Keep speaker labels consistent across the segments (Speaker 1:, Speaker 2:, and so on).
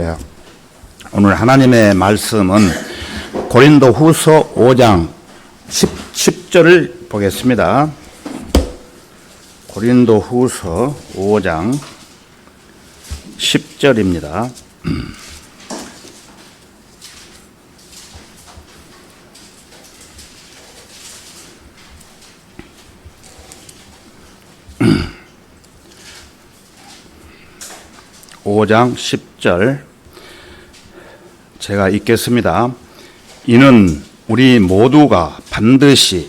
Speaker 1: 예. 오늘 하나님의 말씀은 고린도 후서 5장 10절을 보겠습니다. 고린도 후서 5장 10절입니다. (5장 10절) 제가 읽겠습니다. 이는 우리 모두가 반드시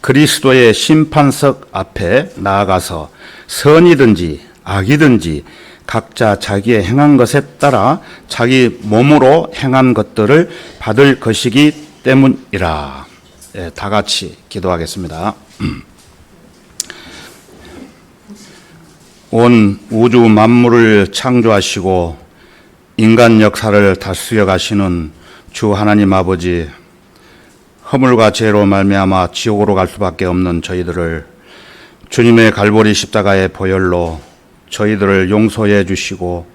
Speaker 1: 그리스도의 심판석 앞에 나아가서 선이든지 악이든지 각자 자기의 행한 것에 따라 자기 몸으로 행한 것들을 받을 것이기 때문이라. 네, 다 같이 기도하겠습니다. 온 우주 만물을 창조하시고 인간 역사를 다스려 가시는 주 하나님 아버지, 허물과 죄로 말미암아 지옥으로 갈 수밖에 없는 저희들을 주님의 갈보리 십자가의 보혈로 저희들을 용서해 주시고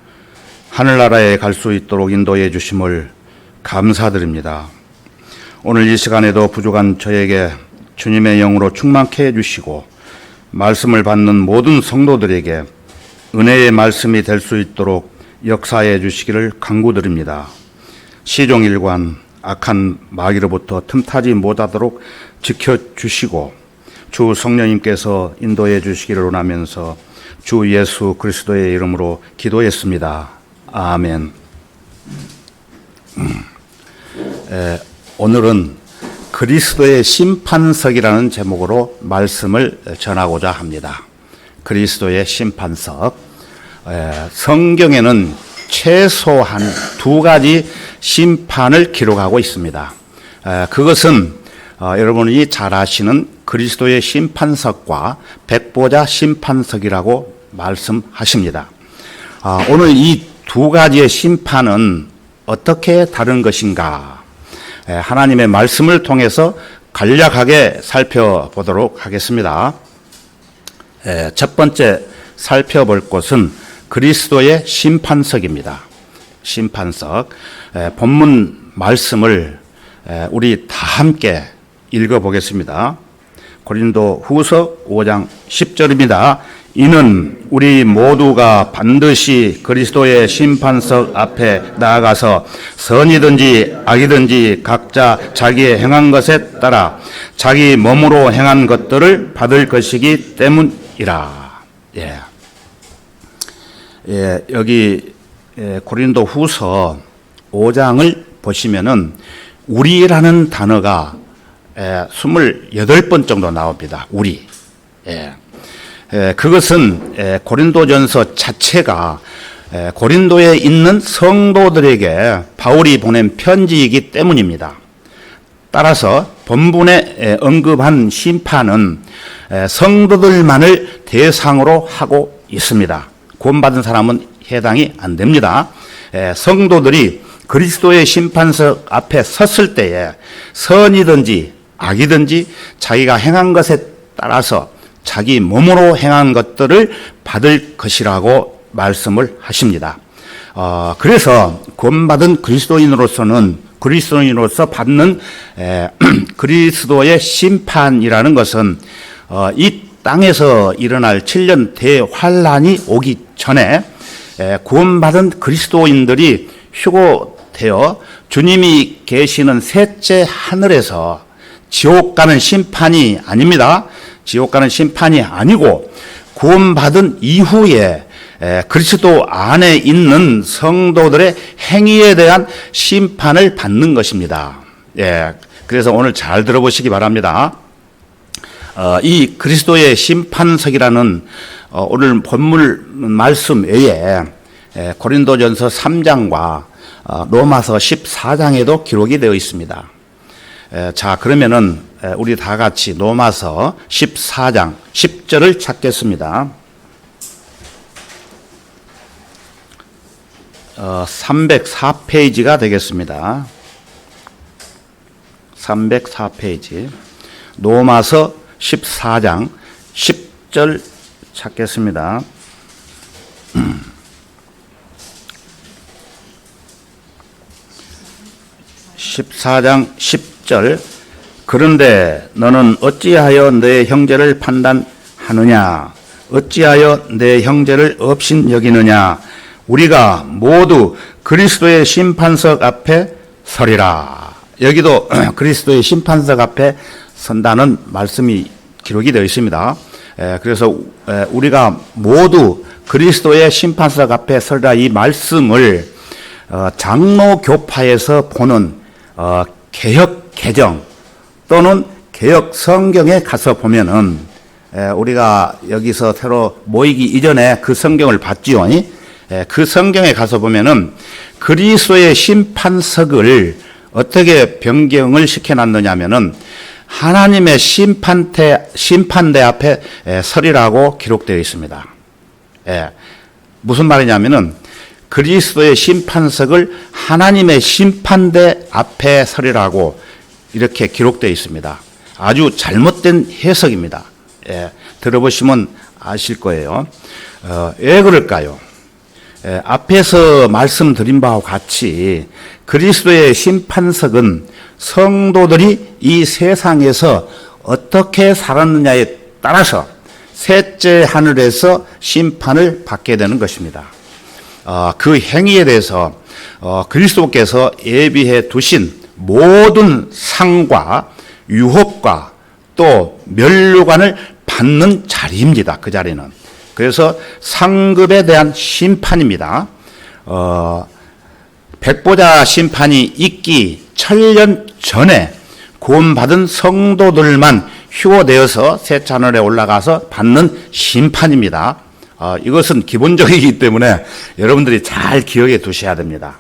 Speaker 1: 하늘나라에 갈 수 있도록 인도해 주심을 감사드립니다. 오늘 이 시간에도 부족한 저에게 주님의 영으로 충만케 해주시고 말씀을 받는 모든 성도들에게 은혜의 말씀이 될 수 있도록 역사해 주시기를 간구드립니다. 시종일관 악한 마귀로부터 틈타지 못하도록 지켜주시고 주 성령님께서 인도해 주시기를 원하면서 주 예수 그리스도의 이름으로 기도했습니다. 아멘. 오늘은 그리스도의 심판석이라는 제목으로 말씀을 전하고자 합니다. 그리스도의 심판석. 성경에는 최소한 두 가지 심판을 기록하고 있습니다. 그것은 여러분이 잘 아시는 그리스도의 심판석과 백보자 심판석이라고 말씀하십니다. 오늘 이 두 가지의 심판은 어떻게 다른 것인가? 하나님의 말씀을 통해서 간략하게 살펴보도록 하겠습니다. 첫 번째 살펴볼 것은 그리스도의 심판석입니다. 심판석. 본문 말씀을 우리 다 함께 읽어보겠습니다. 고린도 후서 5장 10절입니다. 이는 우리 모두가 반드시 그리스도의 심판석 앞에 나아가서 선이든지 악이든지 각자 자기의 행한 것에 따라 자기 몸으로 행한 것들을 받을 것이기 때문이라. 여기 고린도 후서 5장을 보시면은 우리라는 단어가 28번 정도 나옵니다. 우리. 그것은 고린도전서 자체가 고린도에 있는 성도들에게 바울이 보낸 편지이기 때문입니다. 따라서 본문에 언급한 심판은 성도들만을 대상으로 하고 있습니다. 구원받은 사람은 해당이 안 됩니다. 성도들이 그리스도의 심판석 앞에 섰을 때에 선이든지 악이든지 자기가 행한 것에 따라서 자기 몸으로 행한 것들을 받을 것이라고 말씀을 하십니다. 그래서 구원받은 그리스도인으로서 받는 그리스도의 심판이라는 것은 이 땅에서 일어날 7년 대환란이 오기 전에 구원받은 그리스도인들이 휴고되어 주님이 계시는 셋째 하늘에서 지옥 가는 심판이 아닙니다. 지옥 가는 심판이 아니고 구원받은 이후에 그리스도 안에 있는 성도들의 행위에 대한 심판을 받는 것입니다. 그래서 오늘 잘 들어보시기 바랍니다. 이 그리스도의 심판석이라는 오늘 본문 말씀 외에 고린도전서 3장과 로마서 14장에도 기록이 되어 있습니다. 자, 그러면은 우리 다 같이 로마서 14장 10절을 찾겠습니다. 304페이지가 되겠습니다. 304페이지. 로마서 14장 10절 찾겠습니다. 14장 10절. 그런데 너는 어찌하여 내 형제를 판단하느냐? 어찌하여 내 형제를 업신 여기느냐? 우리가 모두 그리스도의 심판석 앞에 서리라. 여기도 그리스도의 심판석 앞에 선다는 말씀이 기록이 되어 있습니다. 그래서 우리가 모두 그리스도의 심판석 앞에 서리라, 이 말씀을 장로교파에서 보는 개역 개정 또는 개역 성경에 가서 보면은 우리가 여기서 새로 모이기 이전에 그 성경을 봤지요. 그 성경에 가서 보면은 그리스도의 심판석을 어떻게 변경을 시켜놨느냐면은 하나님의 심판대 앞에 서리라고 기록되어 있습니다. 무슨 말이냐면은 그리스도의 심판석을 하나님의 심판대 앞에 서리라고 이렇게 기록되어 있습니다. 아주 잘못된 해석입니다. 들어보시면 아실 거예요. 왜 그럴까요? 앞에서 말씀드린 바와 같이 그리스도의 심판석은 성도들이 이 세상에서 어떻게 살았느냐에 따라서 셋째 하늘에서 심판을 받게 되는 것입니다. 그 행위에 대해서 그리스도께서 예비해 두신 모든 상과 유혹과 또 면류관을 받는 자리입니다. 그 자리는. 그래서 상급에 대한 심판입니다. 백보자 심판이 있기 1000년 전에 구원받은 성도들만 휴거되어서 셋째 하늘에 올라가서 받는 심판입니다. 이것은 기본적이기 때문에 여러분들이 잘 기억해 두셔야 됩니다.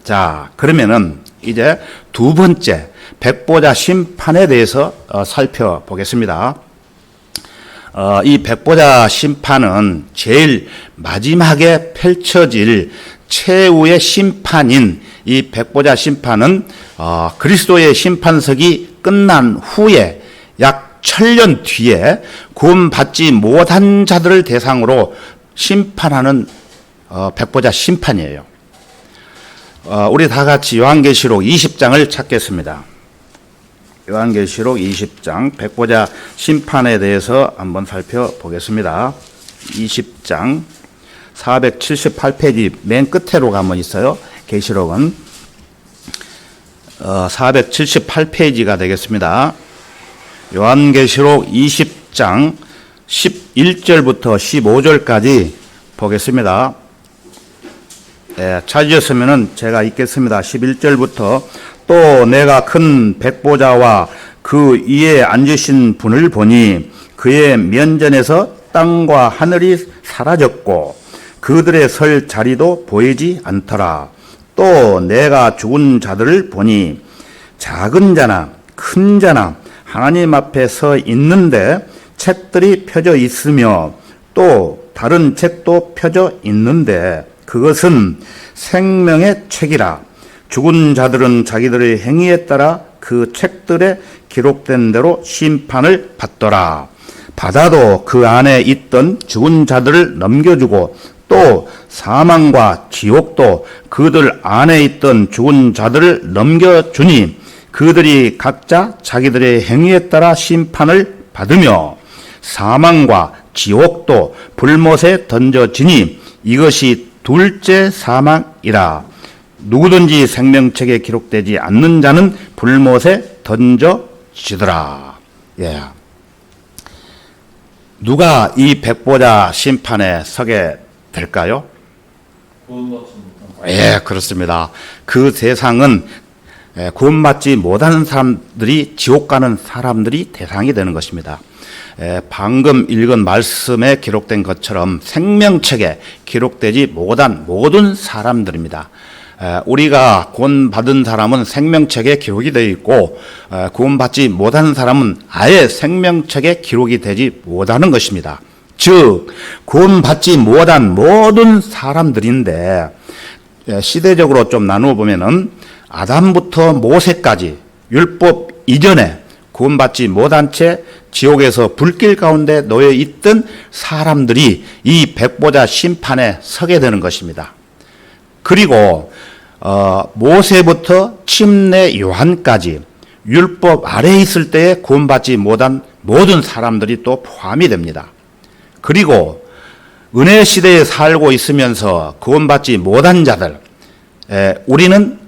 Speaker 1: 자, 그러면은 이제 두 번째 백보자 심판에 대해서 살펴보겠습니다. 이 백보자 심판은 제일 마지막에 펼쳐질 최후의 심판인 이 백보자 심판은 그리스도의 심판석이 끝난 후에 약 1000년 뒤에 구원받지 못한 자들을 대상으로 심판하는 백보자 심판이에요. 우리 다 같이 요한계시록 20장을 찾겠습니다. 요한계시록 20장 백보자 심판에 대해서 한번 살펴보겠습니다. 20장 478페이지 맨 끝으로 가면 있어요. 계시록은 478페이지가 되겠습니다. 요한계시록 20장 11절부터 15절까지 보겠습니다. 찾으셨으면 제가 읽겠습니다. 11절부터 또 내가 큰 백보자와 그 위에 앉으신 분을 보니 그의 면전에서 땅과 하늘이 사라졌고 그들의 설 자리도 보이지 않더라. 또 내가 죽은 자들을 보니 작은 자나 큰 자나 하나님 앞에 서 있는데 책들이 펴져 있으며 또 다른 책도 펴져 있는데 그것은 생명의 책이라. 죽은 자들은 자기들의 행위에 따라 그 책들에 기록된 대로 심판을 받더라. 바다도 그 안에 있던 죽은 자들을 넘겨주고 또 사망과 지옥도 그들 안에 있던 죽은 자들을 넘겨주니 그들이 각자 자기들의 행위에 따라 심판을 받으며 사망과 지옥도 불못에 던져지니 이것이 둘째 사망이라. 누구든지 생명책에 기록되지 않는 자는 불못에 던져지더라. 누가 이 백보자 심판에 서게 될까요? 그렇습니다. 그 세상은 구원받지 못하는 사람들이, 지옥 가는 사람들이 대상이 되는 것입니다. 방금 읽은 말씀에 기록된 것처럼 생명책에 기록되지 못한 모든 사람들입니다. 우리가 구원받은 사람은 생명책에 기록이 되어 있고 구원받지 못하는 사람은 아예 생명책에 기록이 되지 못하는 것입니다. 즉 구원받지 못한 모든 사람들인데 시대적으로 좀 나누어 보면은 아담부터 모세까지 율법 이전에 구원받지 못한 채 지옥에서 불길 가운데 놓여 있던 사람들이 이 백보자 심판에 서게 되는 것입니다. 그리고 모세부터 침례 요한까지 율법 아래에 있을 때에 구원받지 못한 모든 사람들이 또 포함이 됩니다. 그리고 은혜 시대에 살고 있으면서 구원받지 못한 자들, 우리는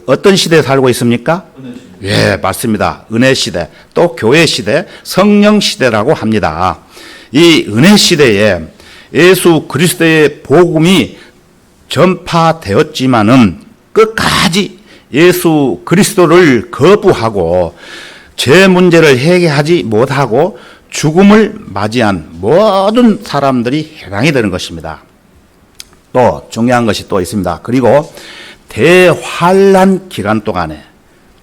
Speaker 1: 어떤 시대에 살고 있습니까? 예, 맞습니다. 은혜 시대, 또 교회 시대, 성령 시대라고 합니다. 이 은혜 시대에 예수 그리스도의 복음이 전파되었지만은 끝까지 예수 그리스도를 거부하고 죄 문제를 해결하지 못하고 죽음을 맞이한 모든 사람들이 해당이 되는 것입니다. 또 중요한 것이 또 있습니다. 그리고 대환란 기간 동안에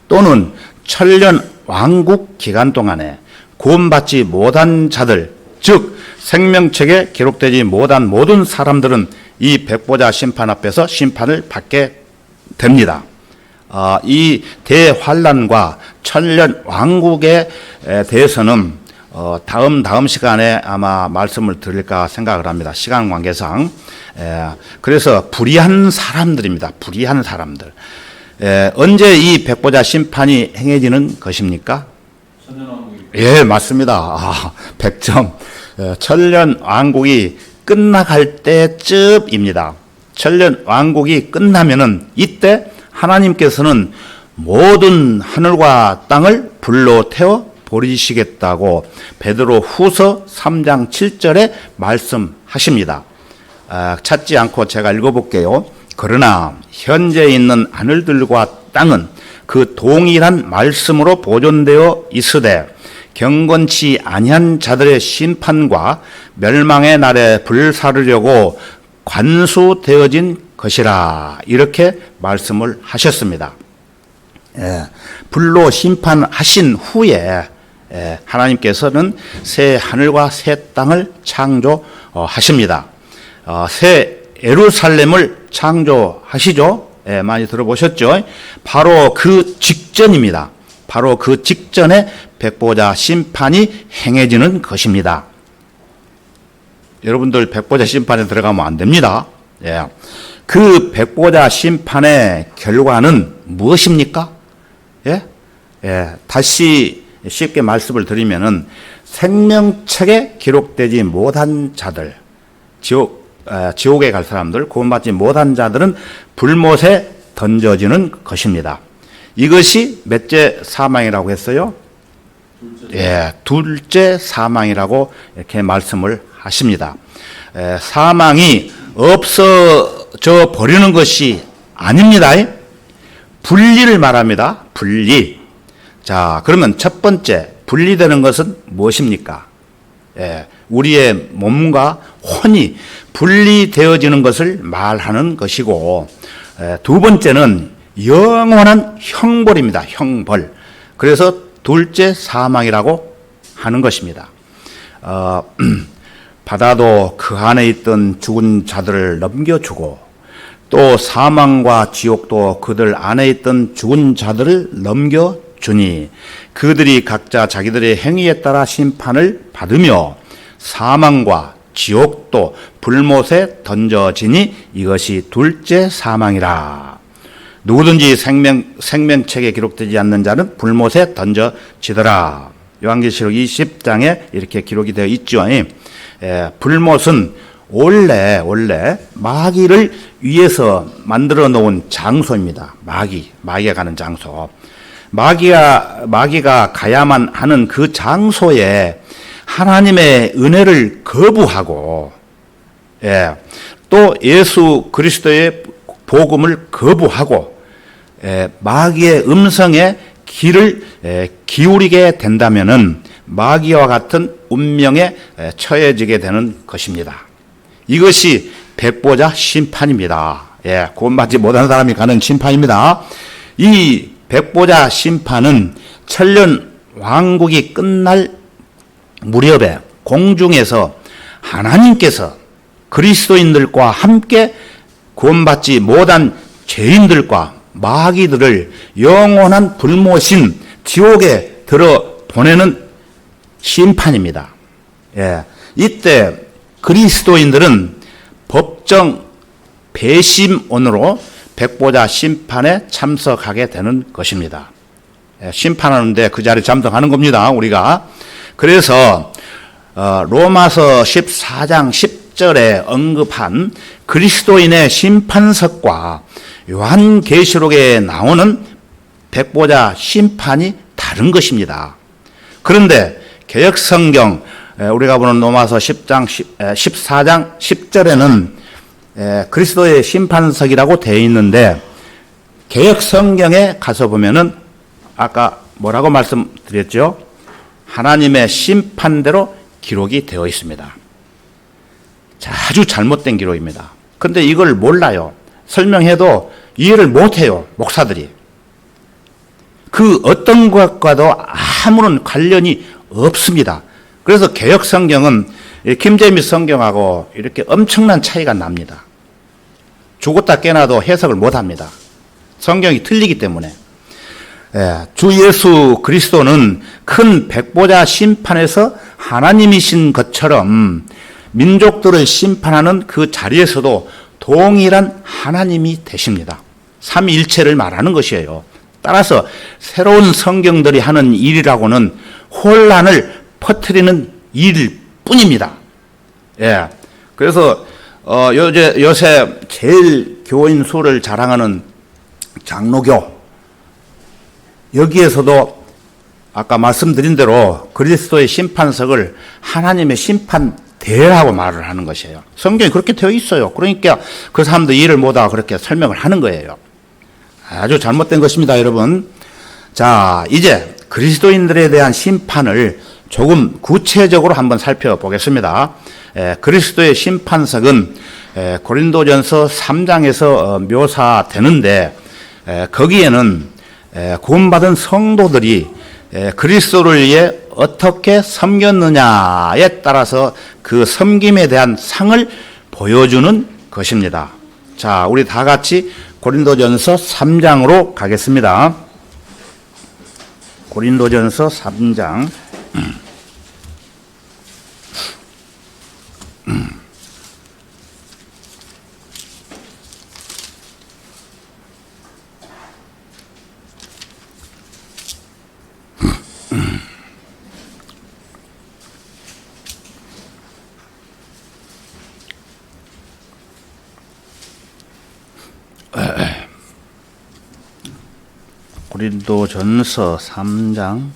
Speaker 1: 또는 천년 왕국 기간 동안에 구원받지 못한 자들, 즉 생명책에 기록되지 못한 모든 사람들은 이 백보자 심판 앞에서 심판을 받게 됩니다. 이 대환란과 천년 왕국에 대해서는 다음 시간에 아마 말씀을 드릴까 생각을 합니다. 시간 관계상. 그래서 불의한 사람들입니다. 불의한 사람들. 언제 이 백보자 심판이 행해지는 것입니까? 예, 맞습니다. 100점. 천년 왕국이 끝나갈 때쯤입니다. 천년 왕국이 끝나면은 이때 하나님께서는 모든 하늘과 땅을 불로 태워 버리시겠다고 베드로 후서 3장 7절에 말씀하십니다. 찾지 않고 제가 읽어볼게요. 그러나 현재 있는 하늘들과 땅은 그 동일한 말씀으로 보존되어 있으되 경건치 아니한 자들의 심판과 멸망의 날에 불사르려고 관수되어진 것이라, 이렇게 말씀을 하셨습니다. 불로 심판하신 후에 하나님께서는 새 하늘과 새 땅을 창조하십니다. 새 예루살렘을 창조하시죠. 많이 들어보셨죠? 바로 그 직전입니다. 바로 그 직전에 백보자 심판이 행해지는 것입니다. 여러분들 백보자 심판에 들어가면 안 됩니다. 그 백보자 심판의 결과는 무엇입니까? 다시 쉽게 말씀을 드리면은 생명책에 기록되지 못한 자들, 지옥에 갈 사람들, 구원받지 못한 자들은 불못에 던져지는 것입니다. 이것이 몇째 사망이라고 했어요? 둘째 사망이라고 이렇게 말씀을 하십니다. 사망이 없어져 버리는 것이 아닙니다. 분리를 말합니다. 분리. 자, 그러면 첫 번째 분리되는 것은 무엇입니까? 우리의 몸과 혼이 분리되어지는 것을 말하는 것이고, 두 번째는 영원한 형벌입니다. 형벌. 그래서 둘째 사망이라고 하는 것입니다. 바다도 그 안에 있던 죽은 자들을 넘겨주고, 또 사망과 지옥도 그들 안에 있던 죽은 자들을 넘겨주니 그들이 각자 자기들의 행위에 따라 심판을 받으며 사망과 지옥도 불못에 던져지니 이것이 둘째 사망이라. 누구든지 생명책에 기록되지 않는 자는 불못에 던져지더라. 요한계시록 20장에 이렇게 기록이 되어 있죠. 불못은 원래 마귀를 위해서 만들어 놓은 장소입니다. 마귀가 가는 장소. 마귀가 가야만 하는 그 장소에 하나님의 은혜를 거부하고, 또 예수 그리스도의 복음을 거부하고, 마귀의 음성에 귀를 기울이게 된다면은 마귀와 같은 운명에 처해지게 되는 것입니다. 이것이 백보자 심판입니다. 구원받지 못한 사람이 가는 심판입니다. 이 백보자 심판은 천년 왕국이 끝날 무렵에 공중에서 하나님께서 그리스도인들과 함께 구원받지 못한 죄인들과 마귀들을 영원한 불못인 지옥에 들어 보내는 심판입니다. 이때 그리스도인들은 법정 배심원으로 백보자 심판에 참석하게 되는 것입니다. 심판하는데 그 자리에 잠동하는 겁니다, 우리가. 그래서 로마서 14장 10절에 언급한 그리스도인의 심판석과 요한계시록에 나오는 백보자 심판이 다른 것입니다. 그런데 개역성경 우리가 보는 로마서 14장 10절에는 그리스도의 심판석이라고 되어 있는데, 개역성경에 가서 보면은 아까 뭐라고 말씀드렸죠? 하나님의 심판대로 기록이 되어 있습니다. 아주 잘못된 기록입니다. 그런데 이걸 몰라요. 설명해도 이해를 못해요, 목사들이. 그 어떤 것과도 아무런 관련이 없습니다. 그래서 개역성경은 킴제임스 성경하고 이렇게 엄청난 차이가 납니다. 죽었다 깨나도 해석을 못합니다. 성경이 틀리기 때문에. 주 예수 그리스도는 큰 백보자 심판에서 하나님이신 것처럼 민족들을 심판하는 그 자리에서도 동일한 하나님이 되십니다. 삼위일체를 말하는 것이에요. 따라서 새로운 성경들이 하는 일이라고는 혼란을 퍼뜨리는 일일 뿐입니다. 그래서 요새 제일 교인 수를 자랑하는 장로교, 여기에서도 아까 말씀드린 대로 그리스도의 심판석을 하나님의 심판대라고 말을 하는 것이에요. 성경이 그렇게 되어 있어요. 그러니까 그 사람도 이해를 못하고 그렇게 설명을 하는 거예요. 아주 잘못된 것입니다, 여러분. 자, 이제 그리스도인들에 대한 심판을 조금 구체적으로 한번 살펴보겠습니다. 그리스도의 심판석은 고린도전서 3장에서 묘사되는데, 거기에는 구원받은 성도들이 그리스도를 위해 어떻게 섬겼느냐에 따라서 그 섬김에 대한 상을 보여주는 것입니다. 자, 우리 다 같이 고린도전서 3장으로 가겠습니다. 고린도전서 3장. 고린도전서 3장.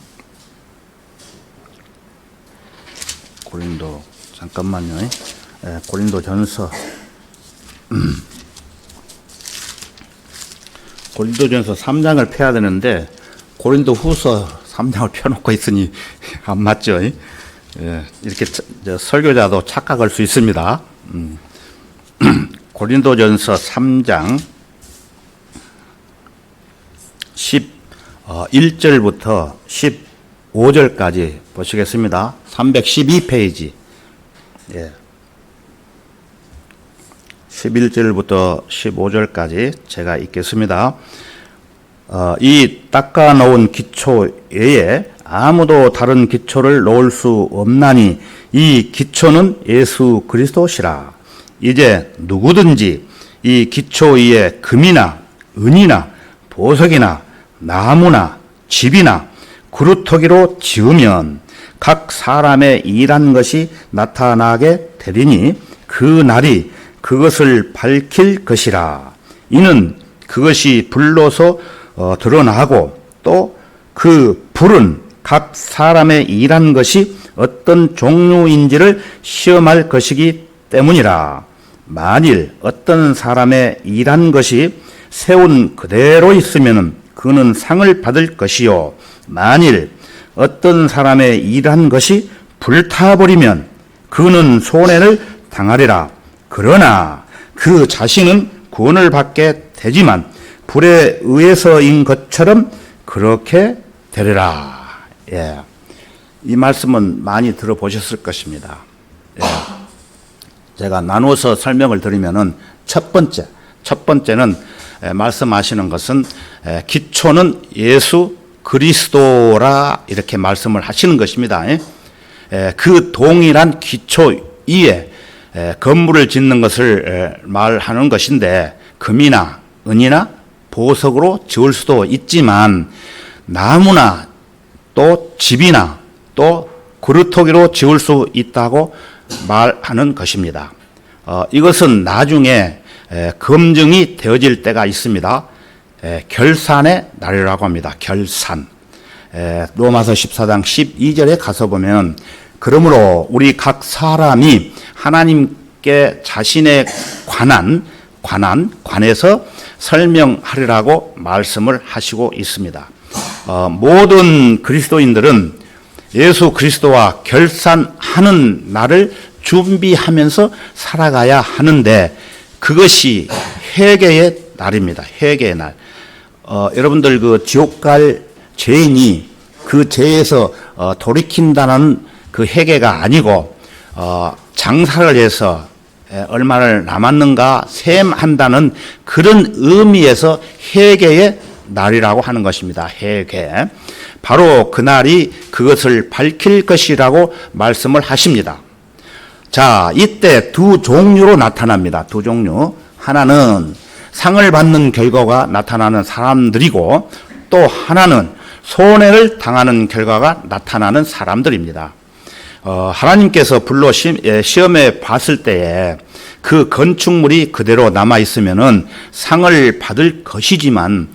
Speaker 1: 잠깐만요. 고린도전서. 고린도전서 3장을 펴야 되는데 고린도후서 3장을 펴놓고 있으니 안 맞죠? 이렇게 설교자도 착각할 수 있습니다. 고린도전서 3장 11절부터 15절까지 보시겠습니다. 312페이지. 11절부터 15절까지 제가 읽겠습니다. 이 닦아놓은 기초 외에 아무도 다른 기초를 놓을 수 없나니 이 기초는 예수 그리스도시라. 이제 누구든지 이 기초 위에 금이나 은이나 보석이나 나무나 집이나 그루터기로 지으면 각 사람의 일한 것이 나타나게 되리니 그 날이 그것을 밝힐 것이라. 이는 그것이 불로서 드러나고 또 그 불은 각 사람의 일한 것이 어떤 종류인지를 시험할 것이기 때문이라. 만일 어떤 사람의 일한 것이 세운 그대로 있으면 그는 상을 받을 것이요, 만일 어떤 사람의 일한 것이 불타버리면 그는 손해를 당하리라. 그러나 그 자신은 구원을 받게 되지만 불에 의해서인 것처럼 그렇게 되리라. 이 말씀은 많이 들어보셨을 것입니다. 제가 나눠서 설명을 드리면은 첫 번째는 말씀하시는 것은 기초는 예수 그리스도라 이렇게 말씀을 하시는 것입니다. 그 동일한 기초 위에 건물을 짓는 것을 말하는 것인데 금이나 은이나 보석으로 지을 수도 있지만 나무나 또 집이나 또 그루터기로 지을 수 있다고 말하는 것입니다. 이것은 나중에 검증이 되어질 때가 있습니다. 결산의 날이라고 합니다. 결산. 로마서 14장 12절에 가서 보면 그러므로 우리 각 사람이 하나님께 자신의 관해서 설명하리라고 말씀을 하시고 있습니다. 모든 그리스도인들은 예수 그리스도와 결산하는 날을 준비하면서 살아가야 하는데 그것이 회개의 날입니다. 회개의 날. 여러분들 그 지옥 갈 죄인이 그 죄에서 돌이킨다는 그 회개가 아니고 장사를 해서 얼마를 남았는가 셈한다는 그런 의미에서 회개의 날이라고 하는 것입니다. 회개. 바로 그날이 그것을 밝힐 것이라고 말씀을 하십니다. 자, 이때 두 종류로 나타납니다. 두 종류. 하나는 상을 받는 결과가 나타나는 사람들이고 또 하나는 손해를 당하는 결과가 나타나는 사람들입니다. 하나님께서 불로 시험해 봤을 때에 그 건축물이 그대로 남아 있으면은 상을 받을 것이지만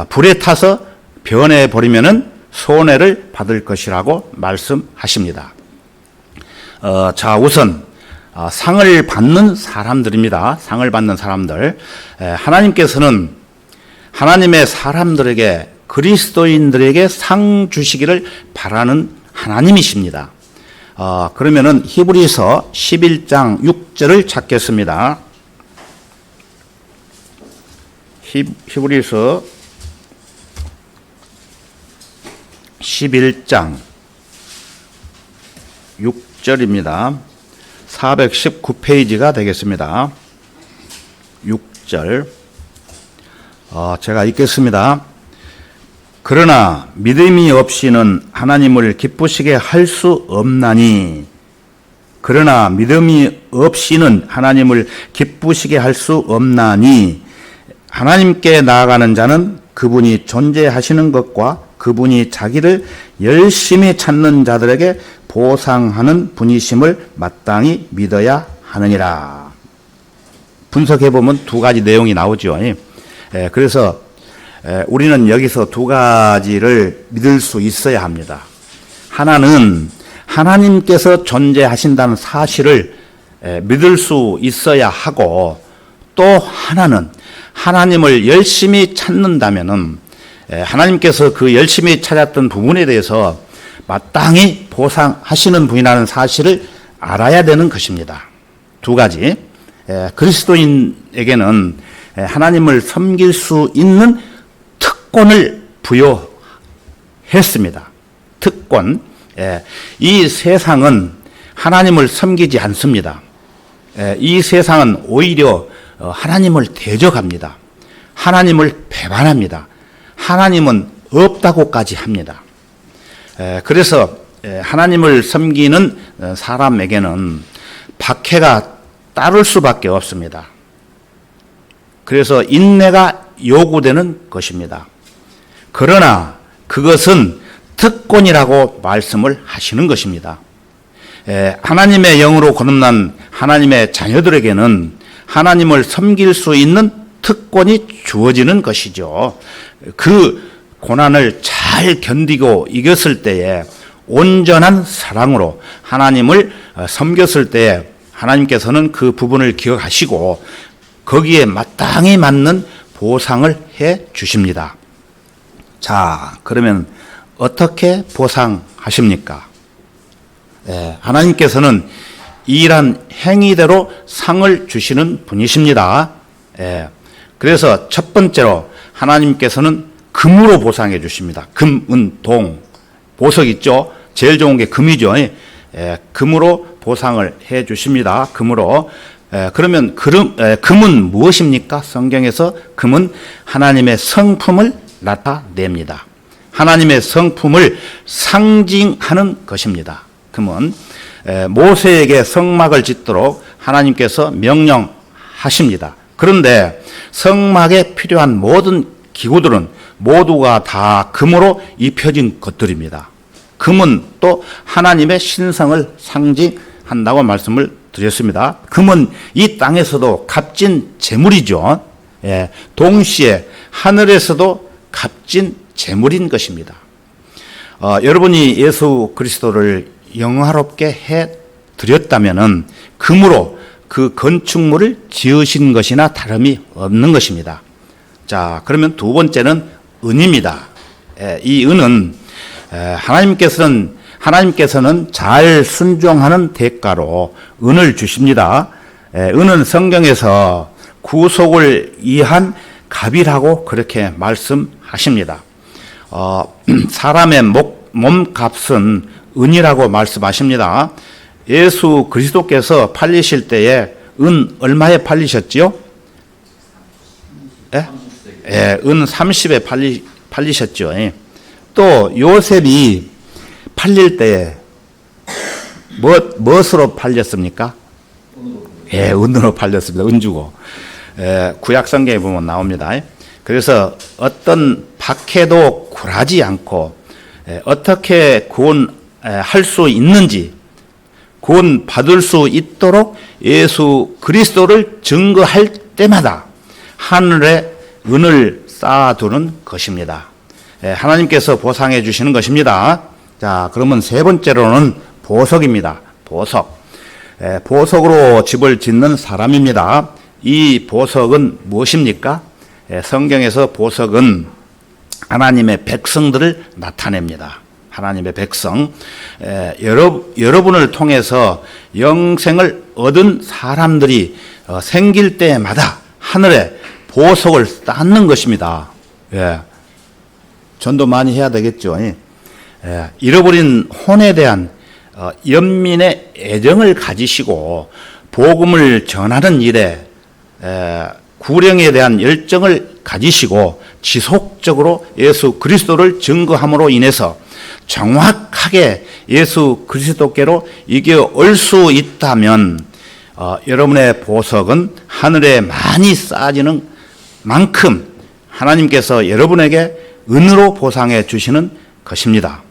Speaker 1: 불에 타서 변해 버리면은 손해를 받을 것이라고 말씀하십니다. 자, 우선 상을 받는 사람들입니다. 상을 받는 사람들. 하나님께서는 하나님의 사람들에게 그리스도인들에게 상 주시기를 바라는 하나님이십니다. 그러면은 히브리서 11장 6절을 찾겠습니다. 히브리서 11장 6절입니다. 419페이지가 되겠습니다. 6절. 제가 읽겠습니다. 그러나 믿음이 없이는 하나님을 기쁘시게 할 수 없나니 그러나 믿음이 없이는 하나님을 기쁘시게 할 수 없나니 하나님께 나아가는 자는 그분이 존재하시는 것과 그분이 자기를 열심히 찾는 자들에게 보상하는 분이심을 마땅히 믿어야 하느니라. 분석해보면 두 가지 내용이 나오죠. 그래서 우리는 여기서 두 가지를 믿을 수 있어야 합니다. 하나는 하나님께서 존재하신다는 사실을 믿을 수 있어야 하고 또 하나는 하나님을 열심히 찾는다면은 하나님께서 그 열심히 찾았던 부분에 대해서 마땅히 보상하시는 분이라는 사실을 알아야 되는 것입니다. 두 가지. 그리스도인에게는 하나님을 섬길 수 있는 특권을 부여했습니다. 특권. 이 세상은 하나님을 섬기지 않습니다. 이 세상은 오히려 하나님을 대적합니다. 하나님을 배반합니다. 하나님은 없다고까지 합니다. 그래서 하나님을 섬기는 사람에게는 박해가 따를 수밖에 없습니다. 그래서 인내가 요구되는 것입니다. 그러나 그것은 특권이라고 말씀을 하시는 것입니다. 하나님의 영으로 거듭난 하나님의 자녀들에게는 하나님을 섬길 수 있는 특권이 주어지는 것이죠. 그 고난을 잘 견디고 이겼을 때에 온전한 사랑으로 하나님을 섬겼을 때에 하나님께서는 그 부분을 기억하시고 거기에 마땅히 맞는 보상을 해 주십니다. 자, 그러면 어떻게 보상하십니까? 하나님께서는 일한 행위대로 상을 주시는 분이십니다. 그래서 첫 번째로 하나님께서는 금으로 보상해 주십니다. 금, 은, 동, 보석 있죠? 제일 좋은 게 금이죠. 금으로 보상을 해 주십니다. 금으로. 그러면 금은 무엇입니까? 성경에서 금은 하나님의 성품을 나타냅니다. 하나님의 성품을 상징하는 것입니다. 금은 모세에게 성막을 짓도록 하나님께서 명령하십니다. 그런데 성막에 필요한 모든 기구들은 모두가 다 금으로 입혀진 것들입니다. 금은 또 하나님의 신성을 상징한다고 말씀을 드렸습니다. 금은 이 땅에서도 값진 재물이죠. 예, 동시에 하늘에서도 값진 재물인 것입니다. 여러분이 예수 그리스도를 영화롭게 해 드렸다면은 금으로 그 건축물을 지으신 것이나 다름이 없는 것입니다. 자, 그러면 두 번째는 은입니다. 이 은은 하나님께서는 잘 순종하는 대가로 은을 주십니다. 은은 성경에서 구속을 위한 값이라고 그렇게 말씀하십니다. 사람의 몸값은 은이라고 말씀하십니다. 예수 그리스도께서 팔리실 때에 은 얼마에 팔리셨지요? 은 30에 팔리셨죠. 또 요셉이 팔릴 때에 무엇으로 팔렸습니까? 은으로 팔렸습니다. 은 주고. 구약 성경에 보면 나옵니다. 그래서 어떤 박해도 굴하지 않고 어떻게 구원할 수 있는지 구원 받을 수 있도록 예수 그리스도를 증거할 때마다 하늘에 은을 쌓아두는 것입니다. 하나님께서 보상해 주시는 것입니다. 자, 그러면 세 번째로는 보석입니다. 보석. 보석으로 집을 짓는 사람입니다. 이 보석은 무엇입니까? 성경에서 보석은 하나님의 백성들을 나타냅니다. 하나님의 백성. 여러분을 통해서 영생을 얻은 사람들이 생길 때마다 하늘에 보석을 쌓는 것입니다. 전도 많이 해야 되겠죠. 잃어버린 혼에 대한 연민의 애정을 가지시고 복음을 전하는 일에 구령에 대한 열정을 가지시고 지속적으로 예수 그리스도를 증거함으로 인해서 정확하게 예수 그리스도께로 이겨올 수 있다면 여러분의 보석은 하늘에 많이 쌓아지는 만큼 하나님께서 여러분에게 은으로 보상해 주시는 것입니다.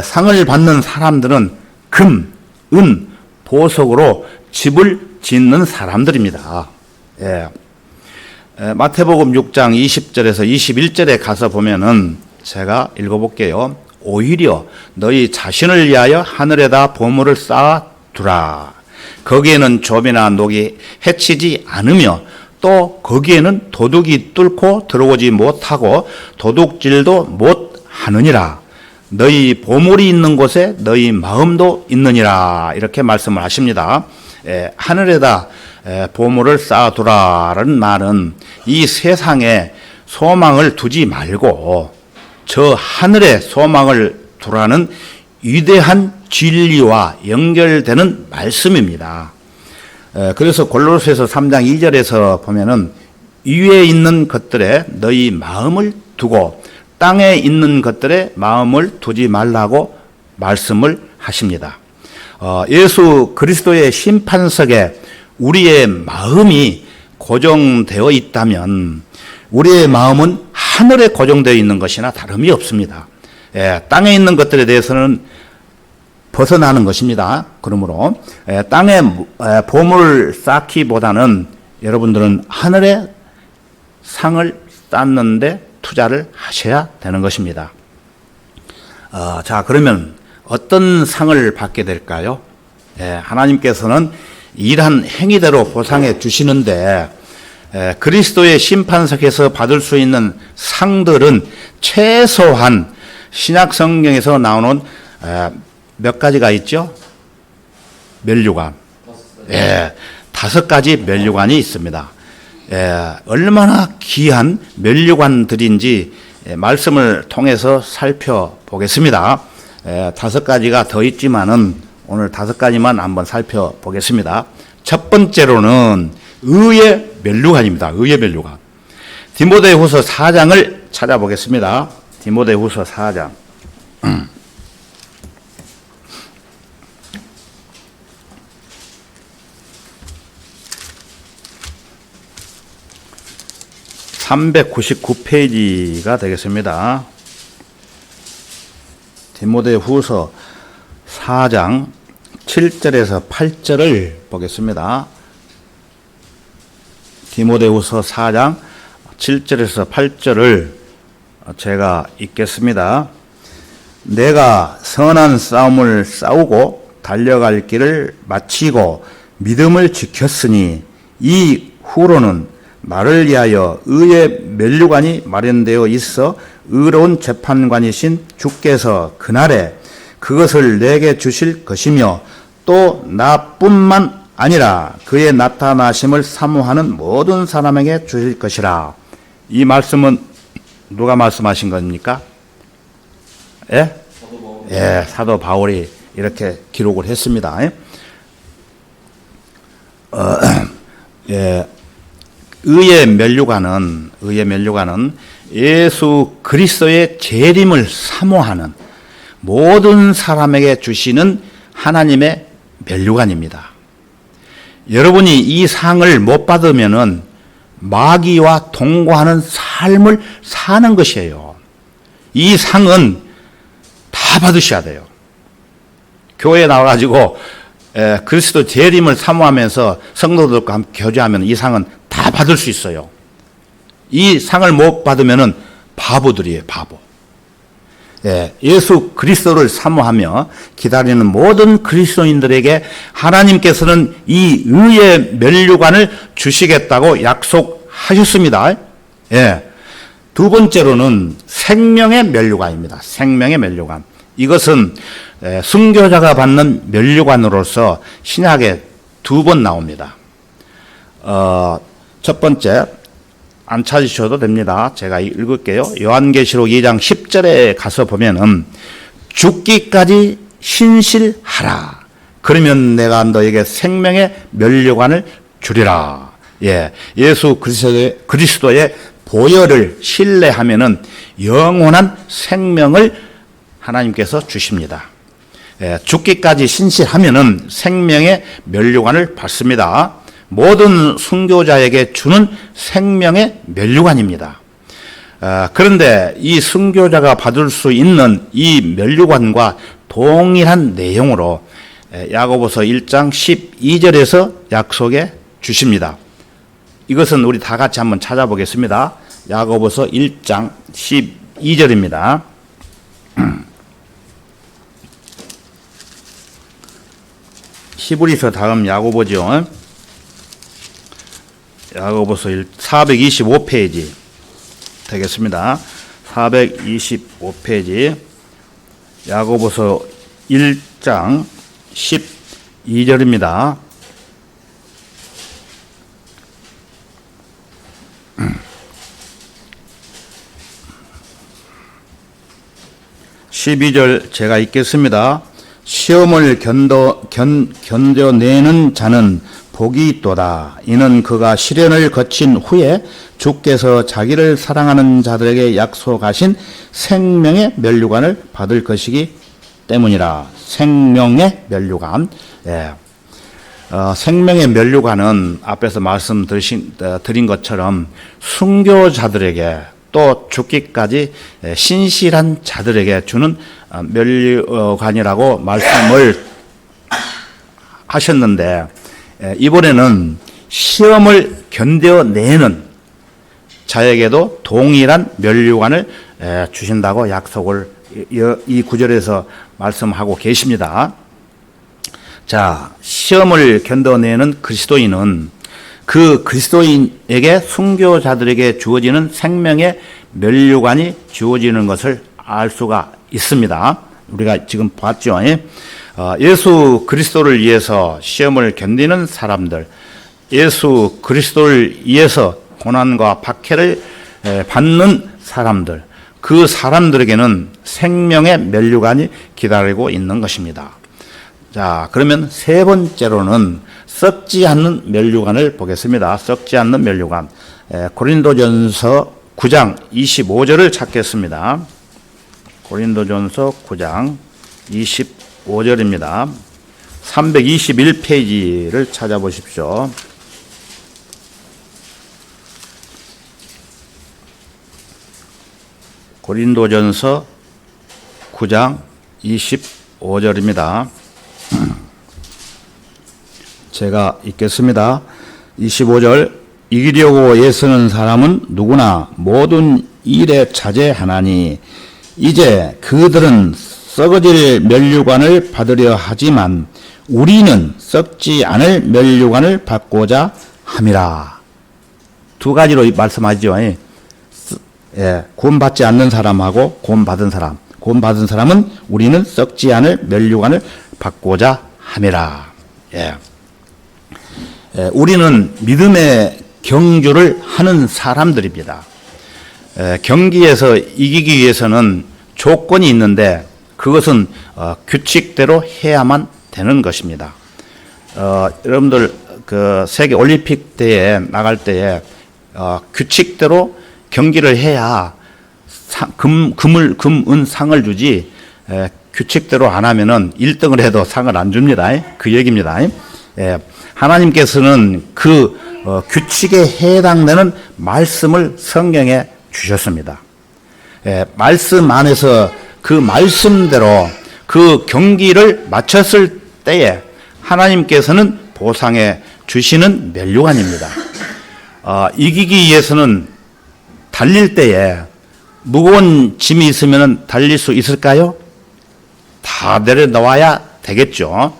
Speaker 1: 상을 받는 사람들은 금, 은, 보석으로 집을 짓는 사람들입니다. 마태복음 6장 20절에서 21절에 가서 보면은 제가 읽어볼게요. 오히려 너희 자신을 위하여 하늘에다 보물을 쌓아두라. 거기에는 조비나 녹이 해치지 않으며 또 거기에는 도둑이 뚫고 들어오지 못하고 도둑질도 못하느니라. 너희 보물이 있는 곳에 너희 마음도 있느니라. 이렇게 말씀을 하십니다. 하늘에다 보물을 쌓아두라라는 말은 이 세상에 소망을 두지 말고 저 하늘에 소망을 두라는 위대한 진리와 연결되는 말씀입니다. 그래서 골로새서 3장 2절에서 보면은 위에 있는 것들에 너희 마음을 두고 땅에 있는 것들에 마음을 두지 말라고 말씀을 하십니다. 예수 그리스도의 심판석에 우리의 마음이 고정되어 있다면 우리의 마음은 하늘에 고정되어 있는 것이나 다름이 없습니다. 땅에 있는 것들에 대해서는 벗어나는 것입니다. 그러므로 땅에 보물을 쌓기보다는 여러분들은 하늘에 상을 쌓는데 투자를 하셔야 되는 것입니다. 자, 그러면 어떤 상을 받게 될까요? 하나님께서는 일한 행위대로 보상해 주시는데 그리스도의 심판석에서 받을 수 있는 상들은 최소한 신약 성경에서 나오는 몇 가지가 있죠? 면류관. 5가지 면류관이 있습니다. 얼마나 귀한 면류관들인지 말씀을 통해서 살펴보겠습니다. 5가지가 더 있지만은 오늘 5가지만 한번 살펴보겠습니다. 첫 번째로는 의의 면류관입니다. 의의 면류관. 디모데후서 4장을 찾아보겠습니다. 디모데후서 4장. 399페이지가 되겠습니다. 디모데후서 4장 7절에서 8절을 보겠습니다. 디모데후서 4장 7절에서 8절을 제가 읽겠습니다. 내가 선한 싸움을 싸우고 달려갈 길을 마치고 믿음을 지켰으니 이 후로는 나를 위하여 의의 면류관이 마련되어 있어 의로운 재판관이신 주께서 그날에 그것을 내게 주실 것이며 또 나뿐만 아니라 그의 나타나심을 사모하는 모든 사람에게 주실 것이라. 이 말씀은 누가 말씀하신 겁니까? 예? 예, 사도 바울이 이렇게 기록을 했습니다. 예, 의의 면류관은 예수 그리스도의 재림을 사모하는 모든 사람에게 주시는 하나님의 면류관입니다. 여러분이 이 상을 못 받으면은 마귀와 동거하는 삶을 사는 것이에요. 이 상은 다 받으셔야 돼요. 교회에 나와가지고 그리스도 재림을 사모하면서 성도들과 함께 교제하면 이 상은 다 받을 수 있어요. 이 상을 못 받으면은 바보들이에요, 바보. 예수 그리스도를 사모하며 기다리는 모든 그리스도인들에게 하나님께서는 이 의의 면류관을 주시겠다고 약속하셨습니다. 예. 두 번째로는 생명의 면류관입니다. 생명의 면류관. 이것은 순교자가 받는 면류관으로서 신약에 2번 나옵니다. 첫 번째, 안 찾으셔도 됩니다. 제가 읽을게요. 요한계시록 2장 10절에 가서 보면은 죽기까지 신실하라. 그러면 내가 너에게 생명의 면류관을 주리라. 예, 예수 그리스도의 보혈을 신뢰하면은 영원한 생명을 하나님께서 주십니다. 예, 죽기까지 신실하면은 생명의 면류관을 받습니다. 모든 순교자에게 주는 생명의 면류관입니다. 그런데 이 순교자가 받을 수 있는 이 면류관과 동일한 내용으로 야고보서 1장 12절에서 약속해 주십니다. 이것은 우리 다 같이 한번 찾아보겠습니다. 야고보서 1장 12절입니다. 히브리서 다음 야고보죠. 야고보서 425페이지 되겠습니다. 425페이지 야고보서 1장 12절입니다. (12절) 제가 읽겠습니다. 시험을 견뎌내는 자는 복이 있도다. 이는 그가 시련을 거친 후에 주께서 자기를 사랑하는 자들에게 약속하신 생명의 면류관을 받을 것이기 때문이라. 생명의 면류관. 예. 생명의 면류관은 앞에서 말씀드린 것처럼 순교자들에게 또 죽기까지 신실한 자들에게 주는 면류관이라고 말씀을 하셨는데, 이번에는 시험을 견뎌내는 자에게도 동일한 면류관을 주신다고 약속을 이 구절에서 말씀하고 계십니다. 자, 시험을 견뎌내는 그리스도인은 그 그리스도인에게 순교자들에게 주어지는 생명의 면류관이 주어지는 것을 알 수가 있습니다. 우리가 지금 봤죠. 예수 그리스도를 위해서 시험을 견디는 사람들, 예수 그리스도를 위해서 고난과 박해를 받는 사람들, 그 사람들에게는 생명의 면류관이 기다리고 있는 것입니다. 자, 그러면 세 번째로는 썩지 않는 면류관을 보겠습니다. 썩지 않는 면류관. 고린도전서 9장 25절을 찾겠습니다. 고린도전서 9장 25절입니다. 321페이지를 찾아보십시오. 고린도전서 9장 25절입니다. 제가 읽겠습니다. 25절. 이기려고 애쓰는 사람은 누구나 모든 일에 자제하나니 이제 그들은 썩어질 면류관을 받으려 하지만 우리는 썩지 않을 면류관을 받고자 함이라. 두 가지로 말씀하죠. 구원받지 않는 사람하고 구원받은 사람. 구원받은 사람은 우리는 썩지 않을 면류관을 받고자 함이라. 우리는 믿음의 경주를 하는 사람들입니다. 경기에서 이기기 위해서는 조건이 있는데 그것은 규칙대로 해야만 되는 것입니다. 여러분들 그 세계 올림픽 대회에 나갈 때에 규칙대로 경기를 해야 금, 은 상을 주지 규칙대로 안 하면은 1등을 해도 상을 안 줍니다. 그 얘기입니다. 하나님께서는 그 규칙에 해당되는 말씀을 성경에 주셨습니다. 말씀 안에서 그 말씀대로 그 경기를 마쳤을 때에 하나님께서는 보상해 주시는 면류관입니다. 이기기 위해서는 달릴 때에 무거운 짐이 있으면 달릴 수 있을까요? 다 내려놓아야 되겠죠.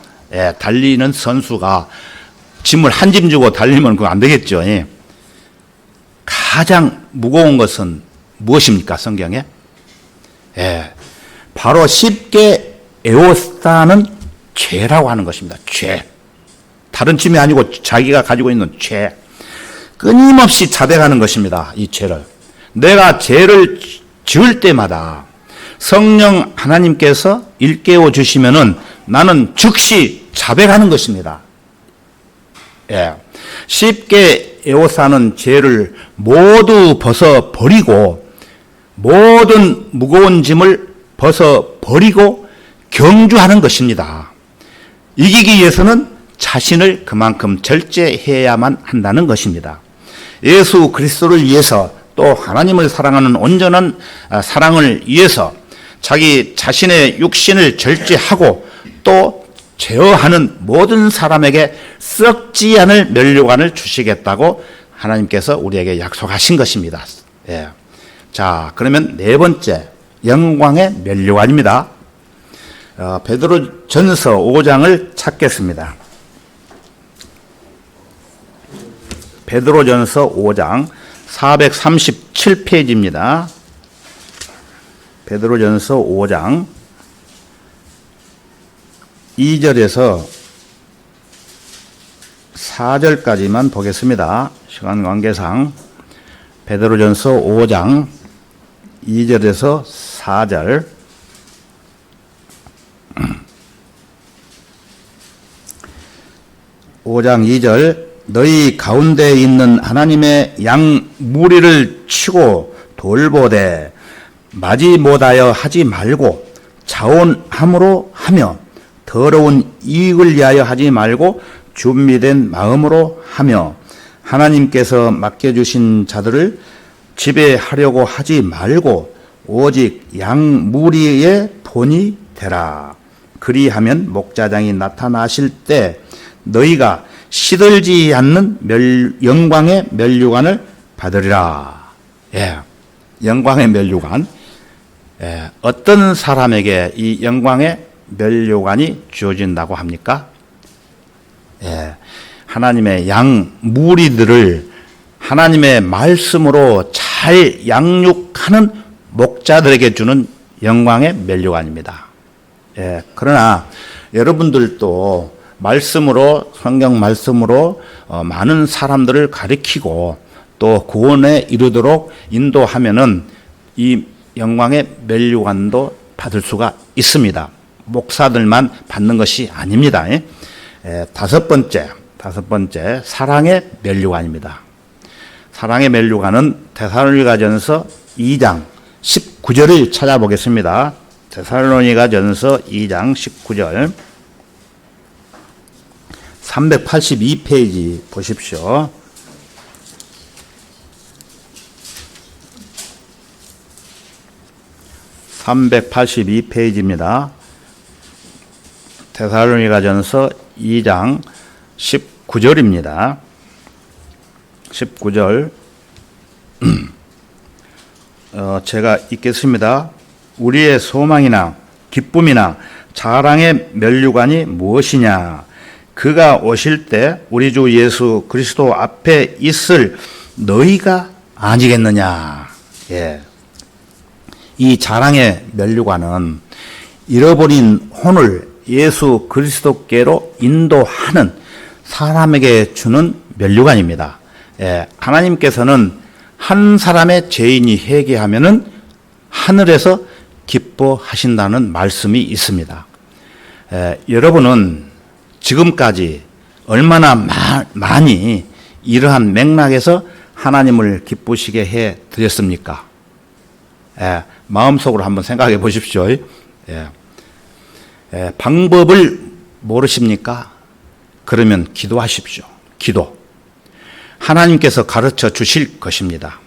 Speaker 1: 달리는 선수가 짐을 한 짐 주고 달리면 그거 안 되겠죠. 가장 무거운 것은 무엇입니까, 성경에? 바로 쉽게 에워싸는 죄라고 하는 것입니다. 죄. 다른 짐이 아니고 자기가 가지고 있는 죄. 끊임없이 자백하는 것입니다. 이 죄를. 내가 죄를 지을 때마다 성령 하나님께서 일깨워 주시면은 나는 즉시 자백하는 것입니다. 쉽게 에워싸는 죄를 모두 벗어버리고 모든 무거운 짐을 벗어버리고 경주하는 것입니다. 이기기 위해서는 자신을 그만큼 절제해야만 한다는 것입니다. 예수 그리스도를 위해서 또 하나님을 사랑하는 온전한 사랑을 위해서 자기 자신의 육신을 절제하고 또 제어하는 모든 사람에게 썩지 않을 면류관을 주시겠다고 하나님께서 우리에게 약속하신 것입니다. 자, 그러면 네 번째 영광의 면류관입니다. 베드로전서 5장을 찾겠습니다. 베드로전서 5장 437페이지입니다. 베드로전서 5장 2절에서 4절까지만 보겠습니다. 시간 관계상 베드로전서 5장 2절에서 4절. (5장 2절) 너희 가운데 있는 하나님의 양 무리를 치고 돌보되 맞이 못하여 하지 말고 자원함으로 하며 더러운 이익을 위하여 하지 말고 준비된 마음으로 하며 하나님께서 맡겨주신 자들을 지배하려고 하지 말고 오직 양 무리의 본이 되라. 그리하면 목자장이 나타나실 때 너희가 시들지 않는 영광의 면류관을 받으리라. 영광의 면류관. 어떤 사람에게 이 영광의 면류관이 주어진다고 합니까? 하나님의 양 무리들을 하나님의 말씀으로 잘 양육하는 목자들에게 주는 영광의 면류관입니다. 그러나 여러분들도 말씀으로, 성경 말씀으로 많은 사람들을 가르치고 또 구원에 이르도록 인도하면은 이 영광의 면류관도 받을 수가 있습니다. 목사들만 받는 것이 아닙니다. 다섯 번째 사랑의 면류관입니다. 사랑의 면류관은 데살로니가전서 2장 19절을 찾아보겠습니다. 데살로니가전서 2장 19절 382페이지 보십시오. 382페이지입니다. 데살로니가전서 2장 19절입니다. 19절 제가 읽겠습니다. 우리의 소망이나 기쁨이나 자랑의 면류관이 무엇이냐? 그가 오실 때 우리 주 예수 그리스도 앞에 있을 너희가 아니겠느냐? 예. 이 자랑의 면류관은 잃어버린 혼을 예수 그리스도께로 인도하는 사람에게 주는 면류관입니다. 예. 하나님께서는 한 사람의 죄인이 회개하면은 하늘에서 기뻐하신다는 말씀이 있습니다. 여러분은 지금까지 얼마나 많이 이러한 맥락에서 하나님을 기쁘시게 해 드렸습니까? 마음속으로 한번 생각해 보십시오. 방법을 모르십니까? 그러면 기도하십시오. 기도. 하나님께서 가르쳐 주실 것입니다.